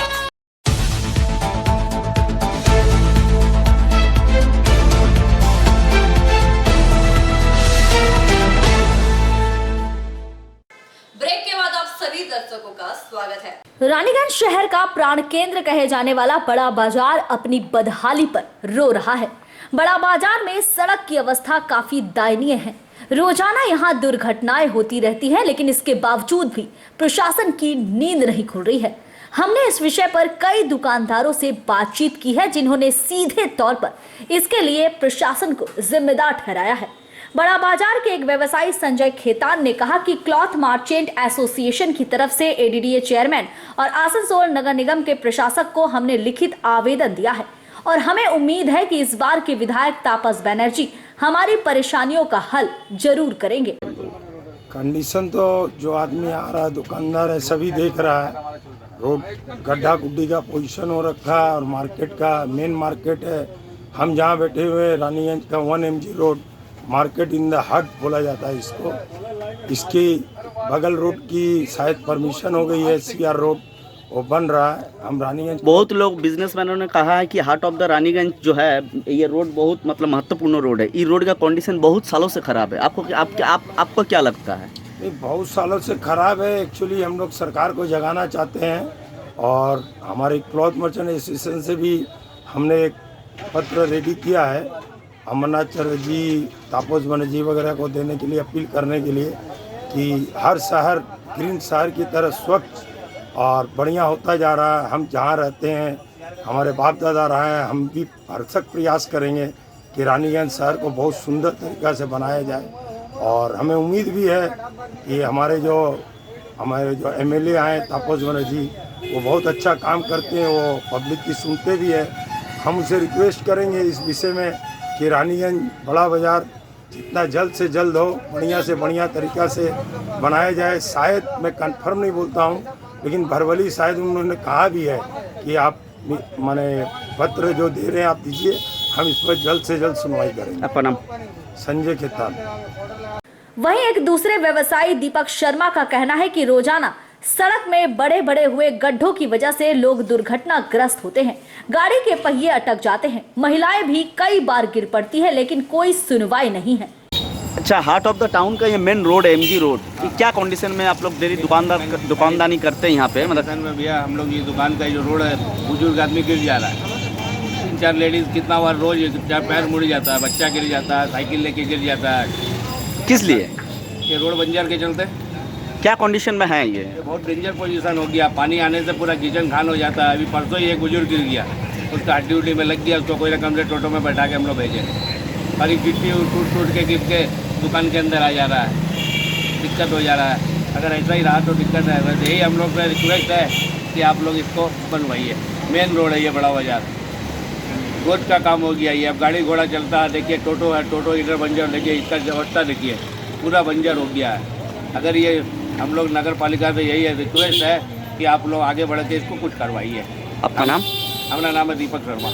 [SPEAKER 1] दर्शकों का स्वागत है।
[SPEAKER 16] रानीगंज शहर का प्राण केंद्र कहे जाने वाला बड़ा बाजार अपनी बदहाली पर रो रहा है। बड़ा बाजार में सड़क की अवस्था काफी दयनीय है। रोजाना यहाँ दुर्घटनाएं होती रहती हैं, लेकिन इसके बावजूद भी प्रशासन की नींद नहीं खुल रही है। हमने इस विषय पर कई दुकानदारों से बातचीत की है, जिन्होंने सीधे तौर पर इसके लिए प्रशासन को जिम्मेदार ठहराया है। बड़ा बाजार के एक व्यवसायी संजय खेतान ने कहा कि क्लॉथ मार्चेंट एसोसिएशन की तरफ से ADDA चेयरमैन और आसनसोल नगर निगम के प्रशासक को हमने लिखित आवेदन दिया है और हमें उम्मीद है कि इस बार के विधायक तापस बनर्जी हमारी परेशानियों का हल जरूर करेंगे।
[SPEAKER 18] कंडीशन तो जो आदमी आ रहा है, दुकानदार है, सभी देख रहा है। रोड गड्ढा गुड्डी का पोजीशन हो रखा है और मार्केट का मेन मार्केट है। हम जहाँ बैठे हुए रानीगंज का 1 MG road market in the हट बोला जाता है इसको। इसकी बगल रोड की शायद परमिशन हो गई है, CR रोड वो बन रहा है। हम रानीगंज,
[SPEAKER 19] बहुत लोग बिजनेसमैनों ने कहा है कि हार्ट ऑफ द रानीगंज जो है ये रोड बहुत मतलब महत्वपूर्ण रोड है। ये रोड का कंडीशन बहुत सालों से खराब है। आपको क्या लगता है?
[SPEAKER 18] ये बहुत सालों से ख़राब है। एक्चुअली हम लोग सरकार को जगाना चाहते हैं और हमारे क्लॉथ मर्चेंट एसोसिएशन से भी हमने एक पत्र रेडी किया है अमरनाथ चटर्जी, तापस बनर्जी वगैरह को देने के लिए, अपील करने के लिए कि हर शहर ग्रीन शहर की तरह स्वच्छ और बढ़िया होता जा रहा है। हम जहाँ रहते हैं, हमारे बाप दादा रहे हैं, हम भी भरसक प्रयास करेंगे कि रानीगंज शहर को बहुत सुंदर तरीक़ा से बनाया जाए। और हमें उम्मीद भी है कि हमारे जो एमएलए आए तापस बनर्जी, वो बहुत अच्छा काम करते हैं, वो पब्लिक की सुनते भी है। हम उसे रिक्वेस्ट करेंगे इस विषय में कि रानीगंज बड़ा बाज़ार जितना जल्द से जल्द हो, बढ़िया से बढ़िया तरीक़ा से बनाया जाए। शायद मैं कंफर्म नहीं बोलता हूँ, लेकिन भरवली शायद उन्होंने कहा भी है कि आप माने पत्र जो दे रहे हैं आप दीजिए, हम इस पर जल्द से जल्द सुनवाई करेंगे।
[SPEAKER 19] आपका नाम?
[SPEAKER 18] संजय खेतान।
[SPEAKER 16] वहीं एक दूसरे व्यवसायी दीपक शर्मा का कहना है कि रोजाना सड़क में बड़े बड़े हुए गड्ढों की वजह से लोग दुर्घटनाग्रस्त होते हैं, गाड़ी के पहिए अटक जाते हैं, महिलाएं भी कई बार गिर पड़ती है, लेकिन कोई सुनवाई नहीं है।
[SPEAKER 19] अच्छा, हार्ट ऑफ द टाउन का ये मेन रोड है, एमजी रोड, क्या कंडीशन में आप लोग डेली दुकानदानी करते हैं यहाँ पे? मतलब
[SPEAKER 3] में भैया हम लोग ये दुकान का जो रोड है, बुजुर्ग आदमी गिर जा रहा है, 3-4 लेडीज कितना बार रोज 4 पैर मुड़ जाता है, बच्चा गिर जाता है, साइकिल लेके गिर जाता है।
[SPEAKER 19] किस लिए?
[SPEAKER 3] ये रोड बंजर के चलते।
[SPEAKER 19] क्या कंडीशन में है ये?
[SPEAKER 3] बहुत डेंजर पोजीशन हो गया, पानी आने से पूरा किचन खान हो जाता है। अभी परसों ही एक बुजुर्ग गिर गया, उसका हड्डी उड्डी में लग गया, उसको कोई रकम से टोटो में बैठा के हम लोग भेजे, और एक गिट्टी टूट के गिर के दुकान के अंदर आ जा रहा है, दिक्कत हो जा रहा है। अगर ऐसा ही रहा तो दिक्कत है। वैसे यही हम लोग का रिक्वेस्ट है कि आप लोग इसको बनवाइए। मेन रोड है ये बड़ा बाजार, रोज का काम हो गया ये। अब गाड़ी घोड़ा चलता है, देखिए टोटो है, टोटो इधर बंजर, देखिए इसका अवस्था देखिए, पूरा बंजर हो गया है। अगर ये हम लोग नगर पालिका से यही रिक्वेस्ट है कि आप लोग आगे बढ़ के इसको कुछ करवाइए।
[SPEAKER 19] आपका नाम?
[SPEAKER 3] हमारा नाम है दीपक शर्मा।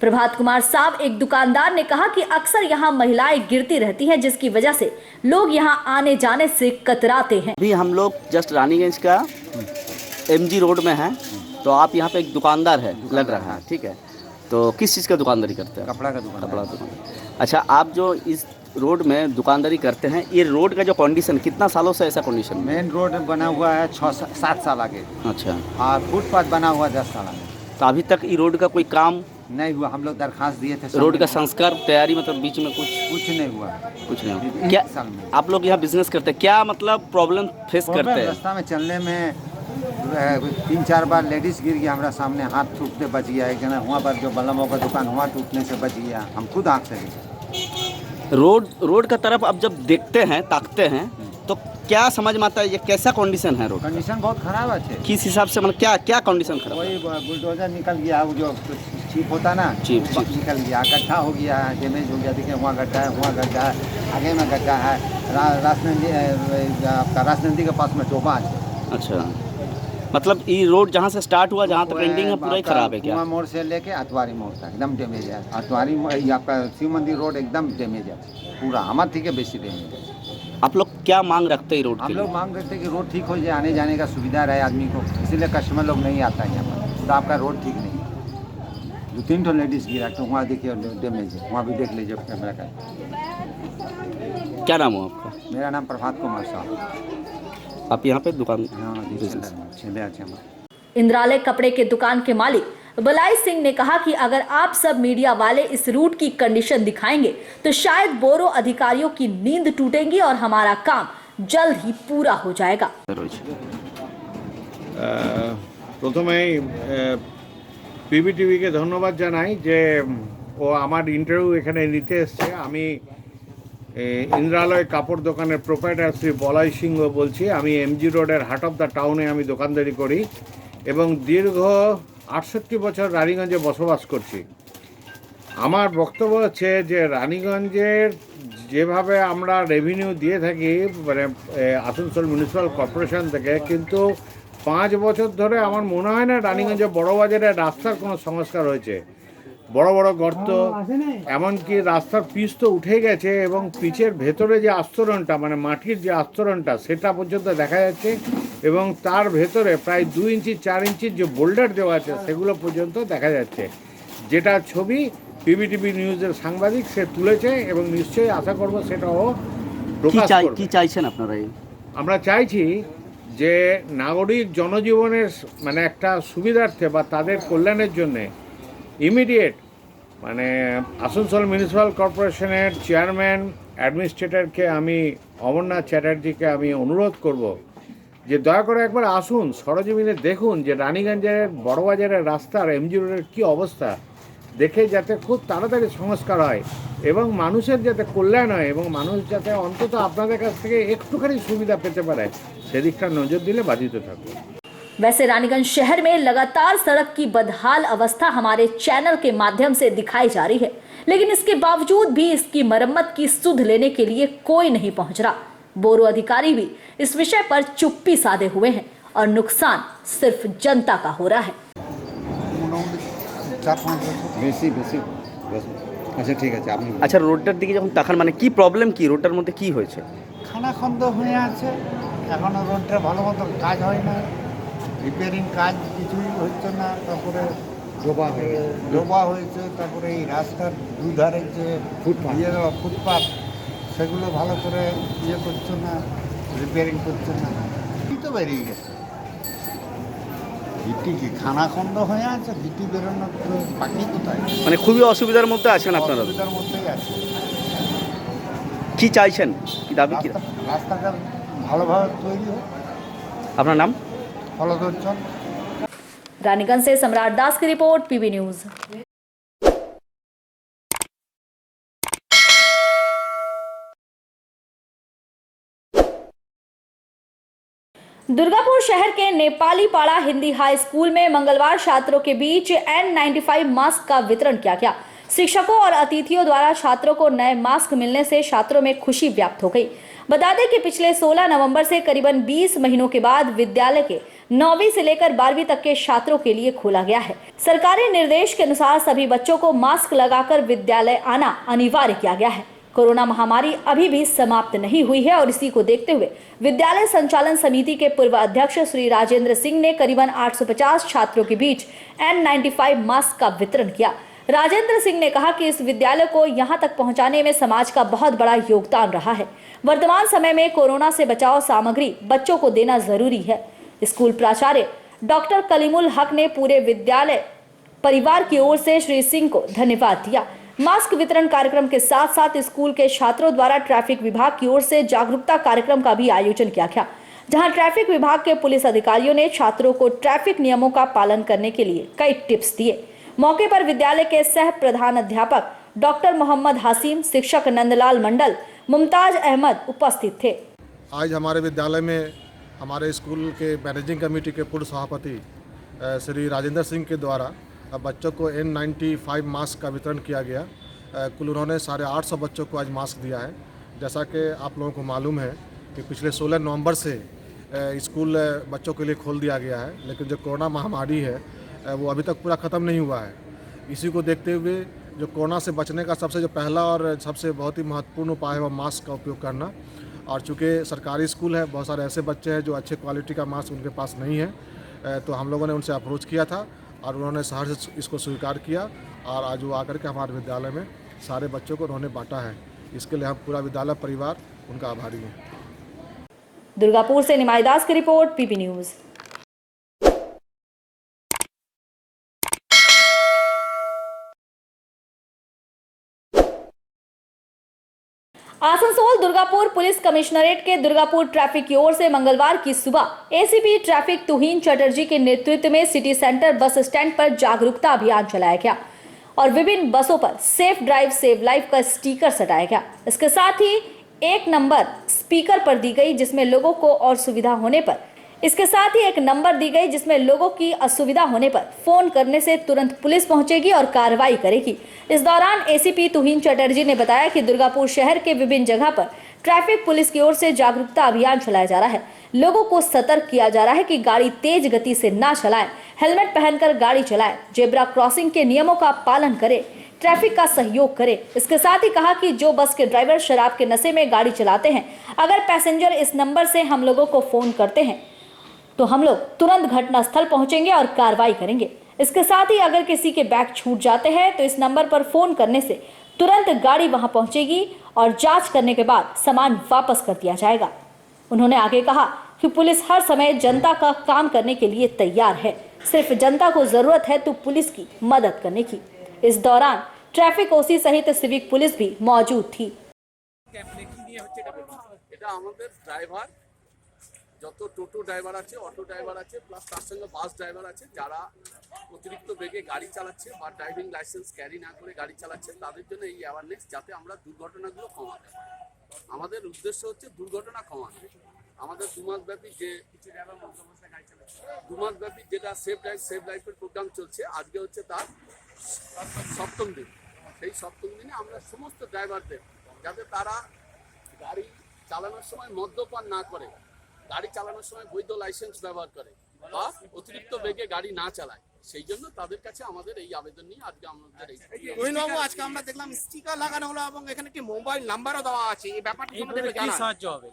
[SPEAKER 16] प्रभात कुमार साहब, एक दुकानदार ने कहा कि अक्सर यहाँ महिलाएं गिरती रहती हैं, जिसकी वजह से लोग यहाँ आने जाने से कतराते हैं।
[SPEAKER 19] अभी हम लोग जस्ट रानीगंज का एमजी रोड में हैं, तो आप यहाँ पे एक दुकानदार है लग रहा है, ठीक है? तो किस चीज़ का दुकानदारी करते हैं?
[SPEAKER 3] कपड़ा का दुकान।
[SPEAKER 19] अच्छा, आप जो इस रोड में दुकानदारी करते हैं, ये रोड का जो कंडीशन कितना सालों से ऐसा कंडीशन?
[SPEAKER 6] मेन रोड बना हुआ है 6-7 साल आगे।
[SPEAKER 19] अच्छा,
[SPEAKER 6] और फुटपाथ बना हुआ 10 साल आगे।
[SPEAKER 19] तो अभी तक ये रोड का कोई काम
[SPEAKER 6] नहीं हुआ। हम लोग दरखास्त दिए थे,
[SPEAKER 19] रोड का संस्कार तैयारी, मतलब बीच में कुछ
[SPEAKER 6] नहीं हुआ।
[SPEAKER 19] कुछ नहीं हुआ। क्या आप लोग यहाँ बिजनेस करते हैं, क्या मतलब प्रॉब्लम फेस करते हैं?
[SPEAKER 6] रास्ता में चलने में 3-4 बार लेडीज गिर गया हमारा सामने, हाथ टूटते बच गया। एक जना वहाँ पर जो बल्लमों का दुकान वहाँ टूटने से बच गया, हम खुद आँख से।
[SPEAKER 19] रोड का तरफ अब जब देखते हैं, ताकते हैं, तो क्या समझ में आता है ये कैसा कंडीशन है? रोड
[SPEAKER 6] कंडीशन बहुत खराब है।
[SPEAKER 19] किस हिसाब से, मतलब क्या कंडीशन खराब?
[SPEAKER 6] वही बुलडोजर निकल गया, वो जो चीप होता ना, चीप निकल गया, गड्ढा हो गया, डैमेज हो गया। देखिए वहाँ गड्ढा है, वहाँ गड्ढा है, आगे में गड्ढा है। आपका राजनंदी के पास में टोबा है।
[SPEAKER 19] अच्छा, मतलब ये रोड जहाँ से स्टार्ट हुआ, जहाँ तक एंडिंग है, पूरा ही खराब है क्या?
[SPEAKER 6] मोड़ से लेके अतवारी मोड़ तक एकदम डैमेज है। अतवारी आपका शिव मंदिर रोड एकदम डैमेज है पूरा, हमारे ठीक है, बेसी डैमेज है।
[SPEAKER 19] आप लोग क्या मांग रखते हैं रोड के
[SPEAKER 6] हम
[SPEAKER 19] लिए?
[SPEAKER 6] लोग मांग रखते हैं कि रोड ठीक हो जाए, आने जाने का सुविधा रहे आदमी को, इसीलिए कस्टमर लोग नहीं आता है यहाँ पर। तो आपका रोड ठीक नहीं है। 2-3 तो लेडीज गिरा, तो वहाँ देखिए डैमेज है, वहाँ भी देख लीजिए कैमरा का।
[SPEAKER 19] क्या नाम हो आपका?
[SPEAKER 6] मेरा नाम प्रभात कुमार साहब।
[SPEAKER 19] आप यहाँ पे दुकान?
[SPEAKER 16] इंद्रालय कपड़े के दुकान के मालिक बलाई सिंह ने कहा कि अगर आप सब मीडिया वाले इस रूट की कंडीशन दिखाएंगे तो शायद बोरो अधिकारियों की नींद टूटेगी और हमारा काम जल्द ही पूरा हो जाएगा।
[SPEAKER 20] প্রথমেই পিবিটিভিকে ধন্যবাদ জানাই যে ও আমার ইন্টারভিউ এখানে নিতে এসছে। আমি ইন্দ্রালয় কাপড় দোকানের প্রোপাইটার শ্রী বলাই সিংহ বলছি। আমি এমজি রোডের হার্ট অফ দ্য টাউনে আমি দোকানদারি করি এবং দীর্ঘ 68 বছর রানীগঞ্জে বসবাস করছি। আমার বক্তব্য হচ্ছে যে রানীগঞ্জের যেভাবে আমরা রেভিনিউ দিয়ে থাকি মানে আসানসোল মিউনিসিপ্যাল কর্পোরেশন থেকে, কিন্তু 5 বছর ধরে আমার মনে হয় না রানীগঞ্জে বড় বাজারে রাস্তার কোনো সংস্কার হয়েছে। বড় বড় গর্ত, এমনকি রাস্তার পিচ তো উঠে গেছে এবং পিচের ভেতরে যে আস্তরণটা মানে মাটির যে আস্তরণটা সেটা পর্যন্ত দেখা যাচ্ছে এবং তার ভেতরে প্রায় 2 ইঞ্চি 4 ইঞ্চির যে বোল্ডার দেওয়া আছে সেগুলো পর্যন্ত দেখা যাচ্ছে, যেটা ছবি পিবিটিভি নিউজের সাংবাদিক সে তুলেছে এবং নিশ্চয়ই আশা করব সেটাও প্রকাশ করবে।
[SPEAKER 19] কি চাইছেন আপনারা?
[SPEAKER 20] আমরা চাইছি যে নাগরিক জনজীবনের মানে একটা সুবিধার্থে বা তাদের কল্যাণের জন্যে ইমিডিয়েট মানে আসানসোল মিউনিসিপ্যাল কর্পোরেশনের চেয়ারম্যান অ্যাডমিনিস্ট্রেটরকে আমি অমরনাথ চ্যাটার্জিকে আমি অনুরোধ করব যে দয়া করে একবার আসুন, সরজমিনে দেখুন যে রানীগঞ্জের বড়বাজারের রাস্তার এমজি রোডের কী অবস্থা, দেখে যাতে খুব তাড়াতাড়ি সংস্কার হয় এবং মানুষের যাতে কল্যাণ হয় এবং মানুষ যাতে অন্তত আপনাদের কাছ থেকে একটুখানি সুবিধা পেতে পারে সেদিকটা নজর দিলে বাধিত থাকবে।
[SPEAKER 16] वैसे रानीगंज शहर में लगातार सड़क की बदहाल अवस्था हमारे चैनल के माध्यम से दिखाई जा रही है, लेकिन इसके बावजूद भी इसकी मरम्मत की सुध लेने के लिए कोई नहीं पहुंच रहा। बोरो अधिकारी भी इस विषय पर चुप्पी साधे हुए हैं और नुकसान सिर्फ जनता का हो रहा है।
[SPEAKER 6] আচ্ছা ঠিক আছে আপনি
[SPEAKER 19] আচ্ছা, রোডটার দিকে যখন তাকান মানে কি প্রবলেম, কি রোডটার মধ্যে কি হয়েছে?
[SPEAKER 6] খানাখন্দ হয়ে আছে, এখনো রোডটা ভালো মতো কাজ হয় না, রিপেয়ারিং কাজ কিছুই হচ্ছে না, তারপরে ডোবা হয়েছে, তারপরে এই রাস্তার দুধারে যে ফুটপাথ সেগুলো ভালো করে করছে না, রিপেয়ারিং করছে না, তো বেরিয়ে গেছে। ভিটি কি খানাখন্দ হয়ে আছে, ভিটি বেরোনোর বাকি কোথায়?
[SPEAKER 19] মানে খুবই অসুবিধার মধ্যে আছেন আপনারা?
[SPEAKER 6] অসুবিধার মধ্যেই আছে।
[SPEAKER 19] কি চাইছেন, কি দাবি কি?
[SPEAKER 6] রাস্তাটা ভালোভাবে তৈরি হোক।
[SPEAKER 19] আপনার নাম?
[SPEAKER 6] হলধর চন্দ।
[SPEAKER 16] रानीगंज से सम्राट दास की रिपोर्ट, पीबी न्यूज। दुर्गापुर शहर के नेपाली पाड़ा हिंदी हाई स्कूल में मंगलवार छात्रों के बीच N95 मास्क का वितरण किया गया। शिक्षकों और अतिथियों द्वारा छात्रों को नए मास्क मिलने से छात्रों में खुशी व्याप्त हो गई। बता दें कि पिछले 16 नवंबर से करीबन 20 महीनों के बाद विद्यालय के 9वीं से लेकर 12वीं तक के छात्रों के लिए खोला गया है। सरकारी निर्देश के अनुसार सभी बच्चों को मास्क लगाकर विद्यालय आना अनिवार्य किया गया है। कोरोना महामारी अभी भी समाप्त नहीं हुई है और इसी को देखते हुए विद्यालय संचालन समिति के पूर्व अध्यक्ष श्री राजेंद्र सिंह ने करीबन 850 छात्रों के बीच N95 मास्क का वितरण किया। राजेंद्र सिंह ने कहा कि इस विद्यालय को यहां तक पहुंचाने में समाज का बहुत बड़ा योगदान रहा है। वर्तमान समय में कोरोना से बचाव सामग्री बच्चों को देना जरूरी है। स्कूल प्राचार्य डॉक्टर कलीमुल हक ने पूरे विद्यालय परिवार की ओर से श्री सिंह को धन्यवाद दिया। मास्क वितरण कार्यक्रम के साथ साथ स्कूल के छात्रों द्वारा ट्रैफिक विभाग की ओर से जागरूकता कार्यक्रम का भी आयोजन किया गया, जहां ट्रैफिक विभाग के पुलिस अधिकारियों ने छात्रों को ट्रैफिक नियमों का पालन करने के लिए कई टिप्स दिए। मौके पर विद्यालय के सह प्रधान अध्यापक डॉक्टर मोहम्मद हासिम, शिक्षक नंदलाल मंडल, मुमताज अहमद उपस्थित थे।
[SPEAKER 21] आज हमारे विद्यालय में हमारे स्कूल के मैनेजिंग कमेटी के पूर्व सभापति श्री राजेंद्र सिंह के द्वारा बच्चों को N95 मास्क का वितरण किया गया। कुल उन्होंने 850 बच्चों को आज मास्क दिया है। जैसा कि आप लोगों को मालूम है कि पिछले 16 नवंबर से स्कूल बच्चों के लिए खोल दिया गया है, लेकिन जो कोरोना महामारी है वो अभी तक पूरा ख़त्म नहीं हुआ है। इसी को देखते हुए जो कोरोना से बचने का सबसे जो पहला और सबसे बहुत ही महत्वपूर्ण उपाय है वो मास्क का उपयोग करना। और चूँकि सरकारी स्कूल है, बहुत सारे ऐसे बच्चे हैं जो अच्छे क्वालिटी का मास्क उनके पास नहीं है, तो हम लोगों ने उनसे अप्रोच किया था और उन्होंने सहर्ष से इसको स्वीकार किया और आज वो आकर के हमारे विद्यालय में सारे बच्चों को उन्होंने बांटा है। इसके लिए हम पूरा विद्यालय परिवार उनका आभारी हैं।
[SPEAKER 16] दुर्गापुर से निमाई दास की report, PP news. Asansol Durgapur police commissionerate के दुर्गापुर ट्रैफिक की ओर से मंगलवार की सुबह एसीपी ट्रैफिक तुहीन चटर्जी के नेतृत्व में सिटी सेंटर बस स्टैंड पर जागरूकता अभियान चलाया गया और विभिन्न बसों पर सेफ ड्राइव सेव लाइफ का स्टिकर सटाया गया। इसके साथ ही 1 नंबर स्पीकर पर दी गई जिसमें लोगों को और सुविधा होने पर एक नंबर दी गई जिसमें लोगों की असुविधा होने पर फोन करने से तुरंत पुलिस पहुंचेगी और कार्रवाई करेगी। इस दौरान एसीपी तुहीन चटर्जी ने बताया कि दुर्गापुर शहर के विभिन्न जगह पर ट्रैफिक पुलिस की ओर से जागरूकता अभियान चलाया जा रहा है। लोगों को सतर्क किया जा रहा है कि गाड़ी तेज गति से ना चलाएं, हेलमेट पहनकर गाड़ी चलाएं, जेब्रा क्रॉसिंग के नियमों का पालन करें, ट्रैफिक का सहयोग करें। इसके साथ ही कहा कि जो बस के ड्राइवर शराब के नशे में गाड़ी चलाते हैं, अगर पैसेंजर इस नंबर से हम लोगों को फोन करते हैं तो हम लोग तुरंत घटनास्थल पहुंचेंगे और कार्रवाई करेंगे। इसके साथ ही अगर किसी के बैग छूट जाते हैं तो इस नंबर पर फोन करने से तुरंत गाड़ी वहां पहुंचेगी और जांच करने के बाद सामान वापस कर दिया जाएगा। उन्होंने आगे कहा कि पुलिस हर समय जनता का काम करने के लिए तैयार है, सिर्फ जनता को जरूरत है तो पुलिस की मदद करने की। इस दौरान ट्रैफिक ओसी सहित सिविक पुलिस भी मौजूद थी।
[SPEAKER 5] এটা আমাদের ড্রাইভার, যত টোটো ড্রাইভার আছে, অটো ড্রাইভার আছে, প্লাস তার সঙ্গে বাস ড্রাইভার আছে, যারা অতিরিক্ত বেগে গাড়ি চালাচ্ছে বা ড্রাইভিং লাইসেন্স ক্যারি না করে গাড়ি চালাচ্ছে, তাদের জন্য এই অ্যাওয়ারনেস, যাতে আমরা দুর্ঘটনাগুলো কমাতে। আমাদের উদ্দেশ্য হচ্ছে দুর্ঘটনা কমানো। আমাদের 2 মাস ব্যাপী যে কিছু ড্রাইভার মধ্য অবস্থায় গাড়ি চালাচ্ছে, 2 মাস ব্যাপী যেটা সেভ লাইফের প্রোগ্রাম চলছে, আজকে হচ্ছে তার 7ম দিন। সেই 7ম দিনে আমরা সমস্ত ড্রাইভারদের, যাতে তারা গাড়ি চালানোর সময় মদ্যপান না করে, গাড়ি চালানোর সময় বৈধ লাইসেন্স ব্যবহার করে বা অতিরিক্ত বেগে গাড়ি না চালায়, সেই জন্য তাদের কাছে আমাদের এই আবেদন নিয়ে আজকে আমাদের এই
[SPEAKER 22] রহিনবাবু, আজকে আমরা দেখলাম স্টিকার লাগানো হলো এবং এখানে একটি মোবাইল নাম্বারও দেওয়া আছে। এই ব্যাপারটা সম্বন্ধে কি সাহায্য হবে?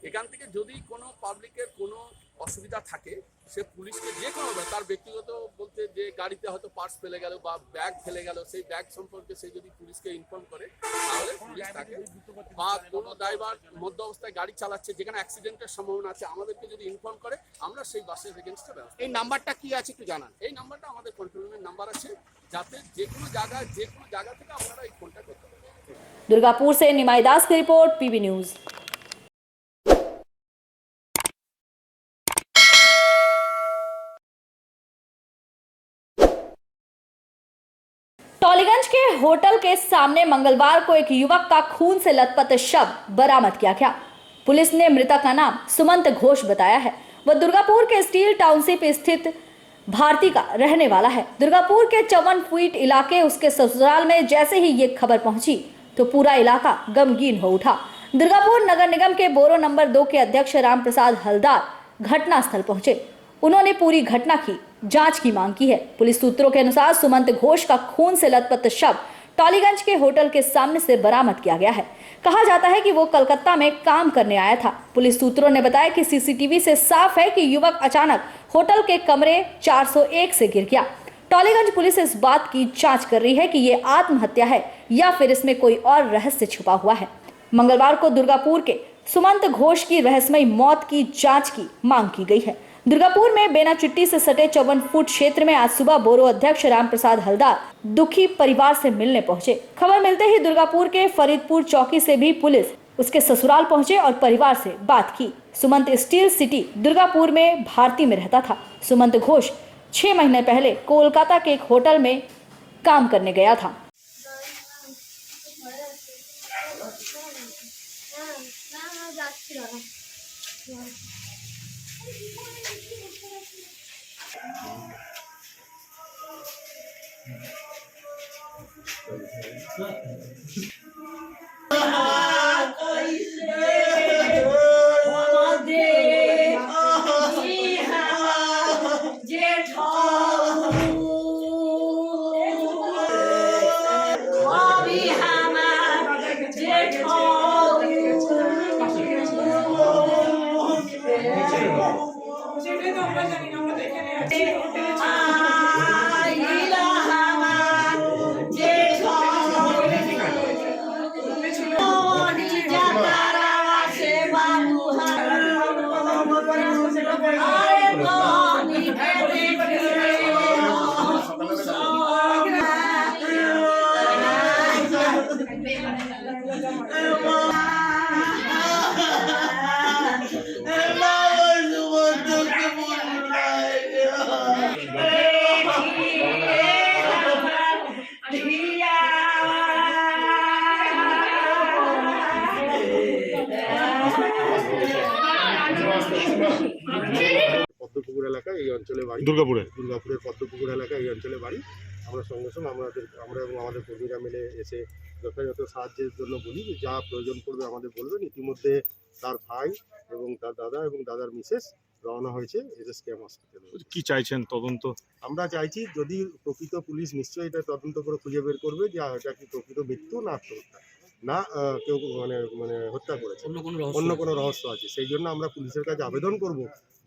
[SPEAKER 5] এখান থেকে যদি কোনো পাবলিকের কোনো অসুবিধা থাকে, সে পুলিশকে যে কোনো তার ব্যক্তিগত বলতে যে গাড়িতে হয়তো পার্স ফেলে গেল বা ব্যাগ ফেলে গেল, সেই ব্যাগ সম্পর্কে সে যদি পুলিশকে ইনফর্ম করে, তাহলে পুলিশ তাকে, বা কোনো ড্রাইভার মধ্য অবস্থায় গাড়ি চালাচ্ছে যেখানে অ্যাক্সিডেন্টের সম্ভাবনা আছে, আমাদেরকে যদি ইনফর্ম করে, আমরা সেই বাসের এগেনস্টে ব্যবস্থা।
[SPEAKER 22] এই নাম্বারটা কি আছে একটু জানান।
[SPEAKER 5] এই নাম্বারটা আমাদের কন্ট্রোল রুমের নাম্বার আছে, যাতে যে কোনো জায়গা থেকে আপনারা এই ফোনটা করতে পারেন।
[SPEAKER 16] दुर्गापुर से निमाई दास की रिपोर्ट, पीबी न्यूज। टॉलीगंज के होटल के सामने मंगलवार को एक युवक का खून से लथपथ शव बरामद किया गया। पुलिस ने मृतक का नाम सुमंत घोष बताया है। वह दुर्गापुर के स्टील टाउनशिप स्थित भारती का रहने वाला है। दुर्गापुर के 54 फीट इलाके उसके ससुराल में जैसे ही ये खबर पहुंची तो पूरा इलाका गमगीन हो उठा। दुर्गापुर नगर निगम के बोरो नंबर 2 के अध्यक्ष राम प्रसाद हलदार घटनास्थल पहुंचे। उन्होंने पूरी घटना की जांच की मांग की है। पुलिस सूत्रों के अनुसार सुमंत घोष का खून से लथपथ शव टॉलीगंज के होटल के सामने से बरामद किया गया है। कहा जाता है कि वो कलकत्ता में काम करने आया था। पुलिस सूत्रों ने बताया कि सीसीटीवी से साफ है कि युवक अचानक होटल के कमरे 401 से गिर गया। टॉलीगंज पुलिस इस बात की जांच कर रही है कि ये आत्महत्या है या फिर इसमें कोई और रहस्य छुपा हुआ है। मंगलवार को दुर्गापुर के सुमंत घोष की रहस्यमयी मौत की जांच की मांग की गई है। दुर्गापुर में बेनाचिट्टी से सटे 54 फुट क्षेत्र में आज सुबह बोरो अध्यक्ष राम प्रसाद हलदार दुखी परिवार से मिलने पहुंचे। खबर मिलते ही दुर्गापुर के फरीदपुर चौकी से भी पुलिस उसके ससुराल पहुंचे और परिवार से बात की। सुमंत स्टील सिटी दुर्गापुर में भारती में रहता था। सुमंत घोष 6 महीने पहले कोलकाता के एक होटल में काम करने गया था।
[SPEAKER 21] পদ্মপুকুর এলাকায় এই অঞ্চলে বাড়ি। দুর্গাপুরের পদ্মপুকুর এলাকায় এই অঞ্চলে বাড়ি। আমরা সঙ্গে সঙ্গে আমরা এবং আমাদের কর্মীরা মিলে এসে যথাযথ সাহায্যের জন্য বলি, যা প্রয়োজন পড়বে আমাদের বলবেন। ইতিমধ্যে তার ভাই এবং তার দাদা এবং দাদার মিসেস রওনা হয়েছে এসএসকেএম হসপিটালে।
[SPEAKER 4] কি চাইছেন তদন্ত?
[SPEAKER 21] আমরা চাইছি যদি প্রকৃত পুলিশ নিশ্চয়ই এটা তদন্ত করে খুঁজে বের করবে যে এটা কি প্রকৃত মৃত্যু না আত্মহত্যা, না কেউ মানে হত্যা করেছে, অন্য কোনো রহস্য আছে। সেই জন্য আমরা পুলিশের কাছে আবেদন করব,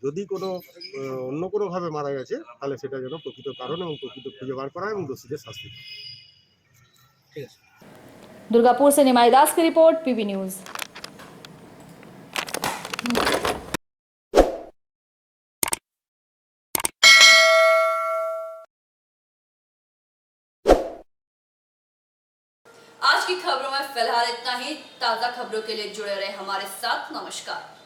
[SPEAKER 21] যদি কোনো অন্য কোনোভাবে মারা গেছে তাহলে সেটা যেন প্রকৃত কারণ এবং প্রকৃত খুঁজে বার করা এবং দোষীদের শাস্তি।
[SPEAKER 22] ঠিক আছে।
[SPEAKER 16] दुर्गापुर से निमाई दास की रिपोर्ट, पीबी न्यूज।
[SPEAKER 1] की खबरों में फिलहाल इतना ही। ताज़ा खबरों के लिए जुड़े रहे हमारे साथ। नमस्कार।